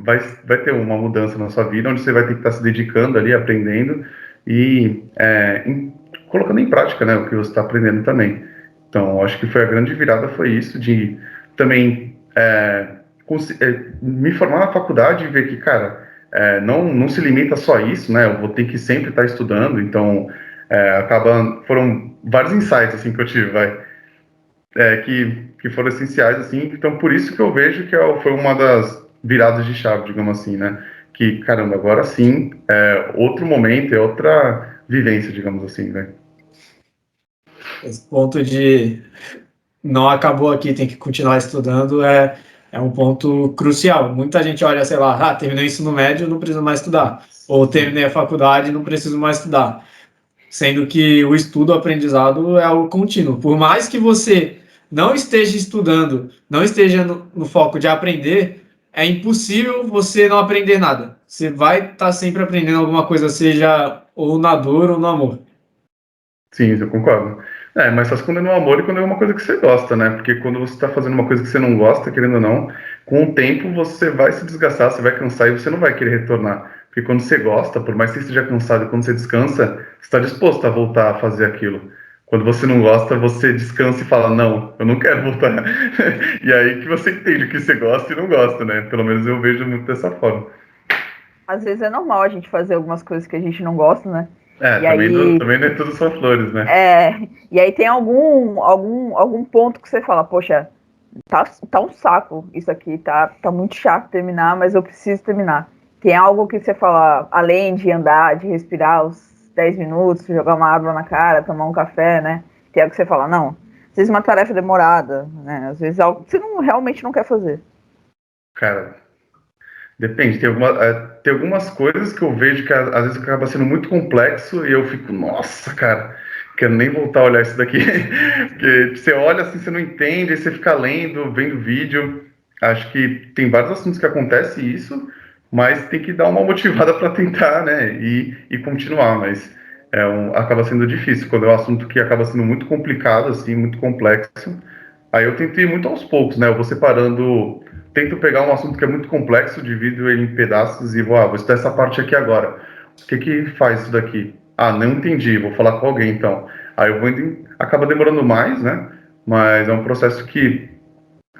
vai ter uma mudança na sua vida onde você vai ter que estar se dedicando ali, aprendendo e colocando em prática, né, o que você está aprendendo também. Então, acho que foi a grande virada, foi isso, de também me formar na faculdade e ver que, cara, não se limita só a isso, né? Eu vou ter que sempre estar estudando, então foram vários insights assim que eu tive, que foram essenciais assim. Então, por isso que eu vejo que foi uma das viradas de chave, digamos assim, né? Que, caramba, agora sim, outro momento, é outra vivência, digamos assim, né?
Esse ponto de não acabou aqui, tem que continuar estudando, é um ponto crucial. Muita gente olha, sei lá, terminei o ensino médio, não preciso mais estudar. Ou terminei a faculdade, não preciso mais estudar. Sendo que o estudo, o aprendizado é algo contínuo. Por mais que você não esteja estudando, não esteja no foco de aprender, é impossível você não aprender nada. Você vai estar sempre aprendendo alguma coisa, seja ou na dor ou no amor.
Sim, eu concordo. Mas faz quando é no amor e quando é uma coisa que você gosta, né? Porque quando você está fazendo uma coisa que você não gosta, querendo ou não, com o tempo você vai se desgastar, você vai cansar e você não vai querer retornar. Porque quando você gosta, por mais que você esteja cansado e quando você descansa, você está disposto a voltar a fazer aquilo. Quando você não gosta, você descansa e fala, não, eu não quero voltar. E aí que você entende o que você gosta e não gosta, né? Pelo menos eu vejo muito dessa forma.
Às vezes é normal a gente fazer algumas coisas que a gente não gosta, né? E
Também,
aí,
também não é tudo só flores, né?
e aí tem algum ponto que você fala, poxa, tá um saco isso aqui, tá muito chato terminar, mas eu preciso terminar. Tem algo que você fala, além de andar, de respirar os 10 minutos, jogar uma água na cara, tomar um café, né? Tem algo que você fala, não, às vezes uma tarefa demorada, né? Às vezes algo que você realmente não quer fazer.
Cara, depende, tem algumas coisas que eu vejo que às vezes acaba sendo muito complexo e eu fico, nossa, cara, quero nem voltar a olhar isso daqui. Porque você olha assim, você não entende, aí você fica lendo, vendo vídeo. Acho que tem vários assuntos que acontece isso, mas tem que dar uma motivada para tentar, né, e continuar. Mas acaba sendo difícil quando é um assunto que acaba sendo muito complicado, assim, muito complexo. Aí eu tento ir muito aos poucos, né? Eu vou separando, tento pegar um assunto que é muito complexo, divido ele em pedaços e vou estudar essa parte aqui agora. O que que faz isso daqui? Não entendi, vou falar com alguém então. Aí eu vou indo, acaba demorando mais, né? Mas é um processo que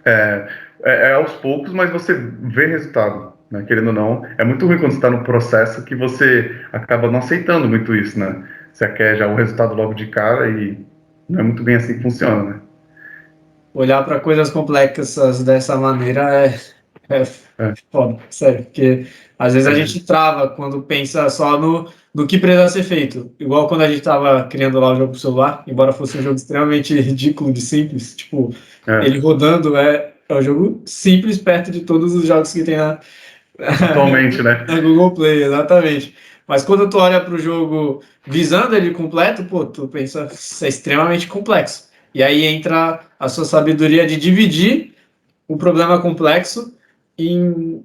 é aos poucos, mas você vê resultado, né? Querendo ou não, é muito ruim quando você está no processo que você acaba não aceitando muito isso, né? Você quer já o resultado logo de cara e não é muito bem assim que funciona, né?
Olhar para coisas complexas dessa maneira é
É,
foda, sério, porque às vezes a
é,
gente trava quando pensa só no que precisa ser feito. Igual quando a gente estava criando lá o jogo pro celular, embora fosse um jogo extremamente ridículo de simples, tipo, ele
é.
rodando é um jogo simples perto de todos os jogos que tem
Atualmente, né?
na Google Play, exatamente. Mas quando tu olha para o jogo visando ele completo, pô, tu pensa, isso é extremamente complexo. E aí entra a sua sabedoria de dividir o problema complexo em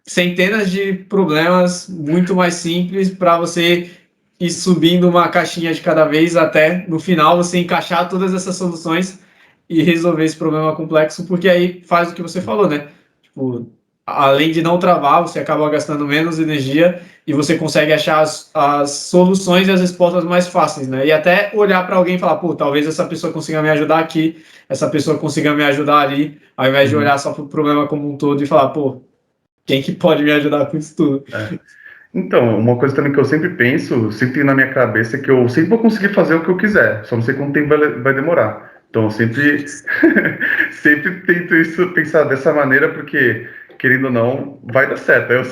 centenas de problemas muito mais simples para você ir subindo uma caixinha de cada vez até no final você encaixar todas essas soluções e resolver esse problema complexo, porque aí faz o que você falou, né? Tipo, além de não travar, você acaba gastando menos energia e você consegue achar as soluções e as respostas mais fáceis, né? E até olhar para alguém e falar, pô, talvez essa pessoa consiga me ajudar aqui, essa pessoa consiga me ajudar ali, ao invés de
Uhum.
olhar só para o problema como um todo e falar, pô, quem que pode me ajudar com isso tudo?
É. Então, uma coisa também que eu sempre penso, sempre tem na minha cabeça, é que eu sempre vou conseguir fazer o que eu quiser, só não sei quanto tempo vai demorar. Então, eu sempre, sempre tento isso, pensar dessa maneira, porque, querendo ou não, vai dar certo. Eu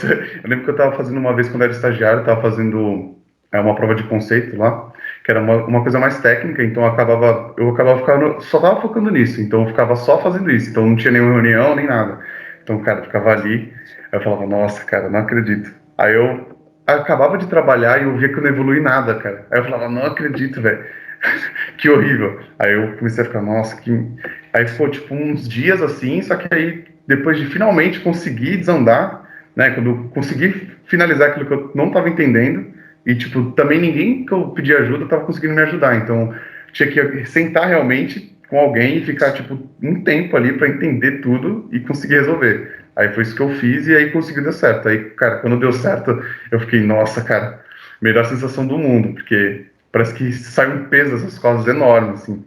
lembro que eu estava fazendo uma vez, quando era estagiário, estava fazendo uma prova de conceito lá, que era uma coisa mais técnica, então eu acabava ficando, só estava focando nisso, então eu ficava só fazendo isso, então não tinha nenhuma reunião, nem nada. Então, cara, eu ficava ali, aí eu falava, nossa, cara, não acredito. acabava de trabalhar e eu via que eu não evolui nada, cara. Aí eu falava, não acredito, velho. Que horrível. Aí eu comecei a ficar, nossa, que... Aí ficou, tipo, uns dias assim, só que aí, depois de finalmente conseguir desandar, né, quando eu consegui finalizar aquilo que eu não estava entendendo, e, tipo, também ninguém que eu pedi ajuda estava conseguindo me ajudar, então tinha que sentar realmente com alguém e ficar, tipo, um tempo ali para entender tudo e conseguir resolver. Aí foi isso que eu fiz e aí conseguiu dar certo. Aí, cara, quando deu certo, eu fiquei, nossa, cara, melhor sensação do mundo, porque parece que sai um peso dessas costas enorme, assim.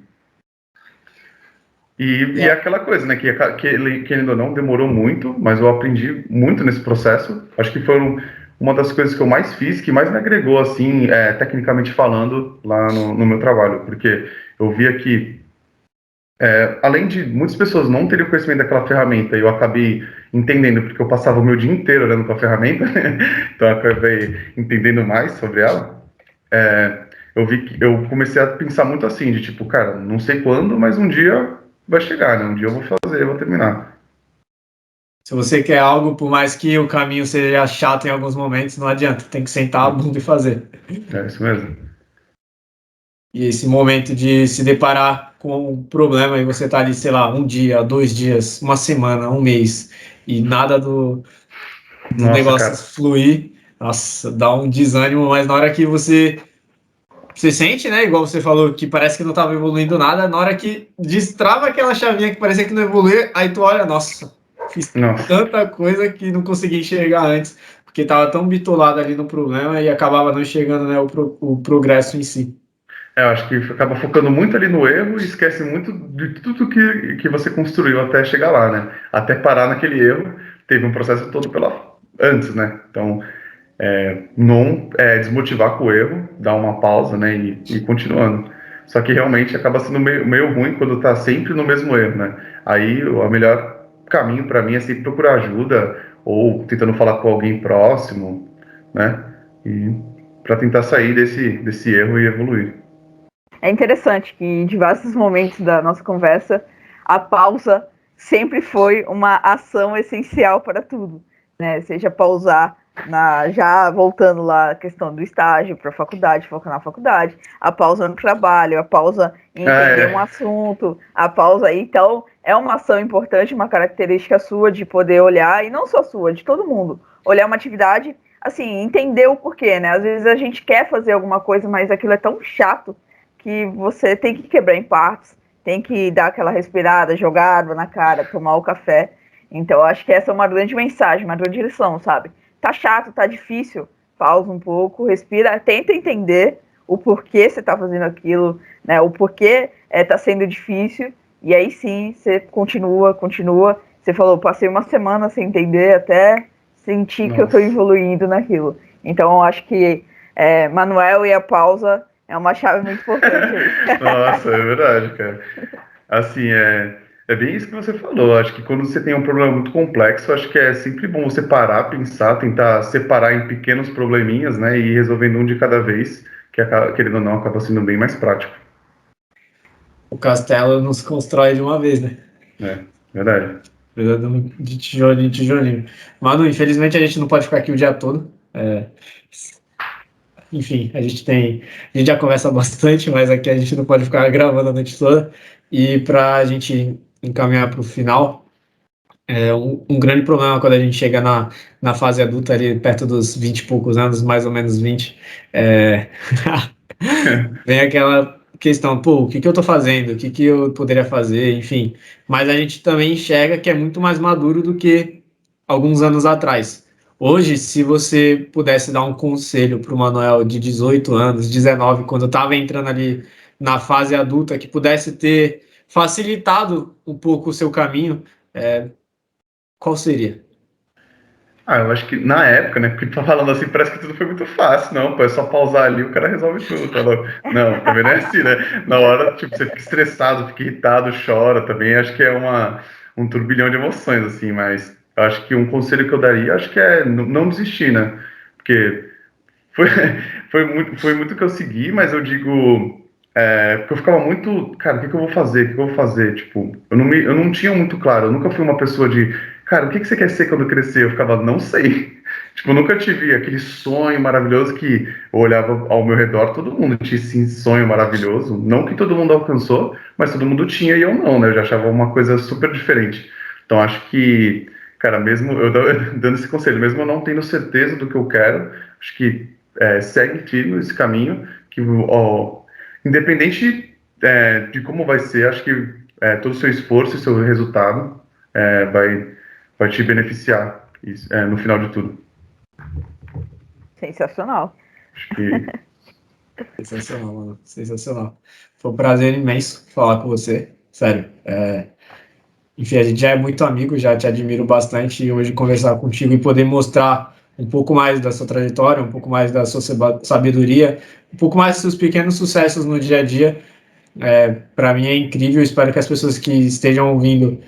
E é aquela coisa, né, que ele, querendo ou não, demorou muito, mas eu aprendi muito nesse processo. Acho que foi uma das coisas que eu mais fiz, que mais me agregou, assim, tecnicamente falando, lá no meu trabalho, porque eu via que, além de muitas pessoas não terem o conhecimento daquela ferramenta, eu acabei entendendo, porque eu passava o meu dia inteiro olhando para a ferramenta, então eu acabei entendendo mais sobre ela. Eu vi que eu comecei a pensar muito assim, de tipo, cara, não sei quando, mas um dia vai chegar, né? Um dia eu vou fazer, eu vou terminar.
Se você quer algo, por mais que o caminho seja chato em alguns momentos, não adianta, tem que sentar a bunda e fazer.
É isso mesmo.
E esse momento de se deparar com um problema e você tá ali, sei lá, um dia, 2 dias, uma semana, um mês, e nada do
Nossa,
negócio
cara.
fluir, nossa, dá um desânimo, mas na hora que você sente, né, igual você falou, que parece que não estava evoluindo nada, na hora que destrava aquela chavinha que parecia que não evoluía, aí tu olha, nossa, fiz
Nossa.
tanta coisa que não consegui enxergar antes, porque estava tão bitolado ali no problema e acabava não enxergando, né, o progresso em si.
Eu acho que acaba focando muito ali no erro e esquece muito de tudo que você construiu até chegar lá, né? Até parar naquele erro, teve um processo todo antes, né? Então, não desmotivar com o erro, dar uma pausa, né? E continuando. Só que realmente acaba sendo meio ruim quando tá sempre no mesmo erro, né? Aí o melhor caminho para mim é sempre procurar ajuda ou tentando falar com alguém próximo, né? E para tentar sair desse erro e evoluir.
É interessante que em diversos momentos da nossa conversa, a pausa sempre foi uma ação essencial para tudo, né? Seja pausar já voltando lá a questão do estágio para a faculdade, focar na faculdade, a pausa no trabalho, a pausa em entender um assunto, a pausa aí, então é uma ação importante, uma característica sua de poder olhar, e não só sua, de todo mundo, olhar uma atividade, assim, entender o porquê, né? Às vezes a gente quer fazer alguma coisa, mas aquilo é tão chato que você tem que quebrar em partes, tem que dar aquela respirada, jogar água na cara, tomar o café. Então, eu acho que essa é uma grande mensagem, uma grande lição, sabe? Tá chato, tá difícil, pausa um pouco, respira, tenta entender o porquê você tá fazendo aquilo, né? O porquê tá sendo difícil, e aí sim, você continua. Você falou, passei uma semana sem entender até sentir que eu tô evoluindo naquilo. Então, eu acho que Manuel e a pausa é uma chave muito importante aí.
Nossa, é verdade, cara. Assim, é bem isso que você falou. Acho que quando você tem um problema muito complexo, acho que é sempre bom você parar, pensar, tentar separar em pequenos probleminhas, né, e ir resolvendo um de cada vez, que querendo ou não, acaba sendo bem mais prático.
O castelo não se constrói de uma vez, né?
É, verdade.
Precisando de tijolinho em tijolinho. Manu, infelizmente a gente não pode ficar aqui o dia todo. Enfim, a gente já conversa bastante, mas aqui a gente não pode ficar gravando a noite toda. E para a gente encaminhar para o final, um grande problema quando a gente chega na fase adulta, ali perto dos 20 e poucos anos, mais ou menos 20, é... vem aquela questão, pô, o que que eu estou fazendo? O que que eu poderia fazer? Enfim, mas a gente também enxerga que é muito mais maduro do que alguns anos atrás. Hoje, se você pudesse dar um conselho para o Manuel de 18 anos, 19, quando estava entrando ali na fase adulta, que pudesse ter facilitado um pouco o seu caminho, qual seria?
Eu acho que na época, né, porque tá falando assim, parece que tudo foi muito fácil. Não, pô, é só pausar ali, o cara resolve tudo, tá louco? Não, também não é assim, né? Na hora, tipo, você fica estressado, fica irritado, chora também. Acho que é um turbilhão de emoções, assim, mas eu acho que um conselho que eu daria, acho que é não desistir, né? Porque foi, foi muito que eu segui, mas eu digo. Porque eu ficava muito, cara, o que que eu vou fazer? O que que eu vou fazer? Tipo, eu não tinha muito claro, eu nunca fui uma pessoa de, cara, o que que você quer ser quando crescer? Eu ficava, não sei. Tipo, eu nunca tive aquele sonho maravilhoso que eu olhava ao meu redor, todo mundo tinha esse sonho maravilhoso. Não que todo mundo alcançou, mas todo mundo tinha e eu não, né? Eu já achava uma coisa super diferente. Então, acho que, cara, mesmo eu dando esse conselho, mesmo eu não tendo certeza do que eu quero, acho que segue firme esse caminho, que, ó, independente de como vai ser, acho que todo o seu esforço e seu resultado vai te beneficiar no final de tudo.
Sensacional.
Acho que
Sensacional, mano. Sensacional. Foi um prazer imenso falar com você. Sério. Enfim, a gente já é muito amigo, já te admiro bastante. E hoje conversar contigo e poder mostrar um pouco mais da sua trajetória, um pouco mais da sua sabedoria, um pouco mais dos seus pequenos sucessos no dia a dia, para mim é incrível. Espero que as pessoas que estejam ouvindo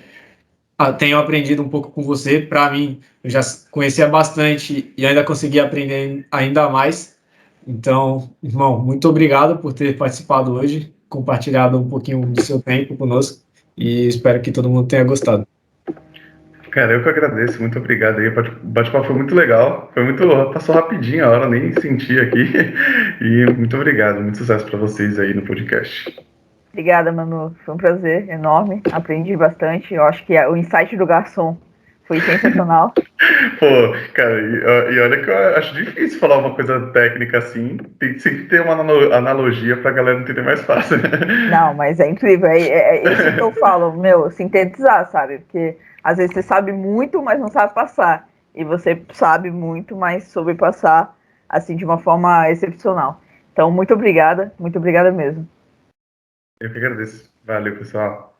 tenham aprendido um pouco com você. Para mim, eu já conhecia bastante e ainda consegui aprender ainda mais. Então, irmão, muito obrigado por ter participado hoje, compartilhado um pouquinho do seu tempo conosco e espero que todo mundo tenha gostado.
Cara, eu que agradeço, muito obrigado aí. O bate-papo foi muito legal, passou rapidinho a hora, nem senti aqui. E muito obrigado, muito sucesso para vocês aí no podcast.
Obrigada, Manu. Foi um prazer enorme. Aprendi bastante. Eu acho que o insight do garçom foi sensacional.
Pô, cara, e olha que eu acho difícil falar uma coisa técnica assim. Tem sempre que ter uma analogia pra galera entender mais fácil.
Não, mas é incrível. É isso que eu falo, meu, sintetizar, sabe? Porque às vezes você sabe muito, mas não sabe passar. E você sabe muito, mas soube passar, assim, de uma forma excepcional. Então, muito obrigada mesmo.
Eu que agradeço. Valeu, pessoal.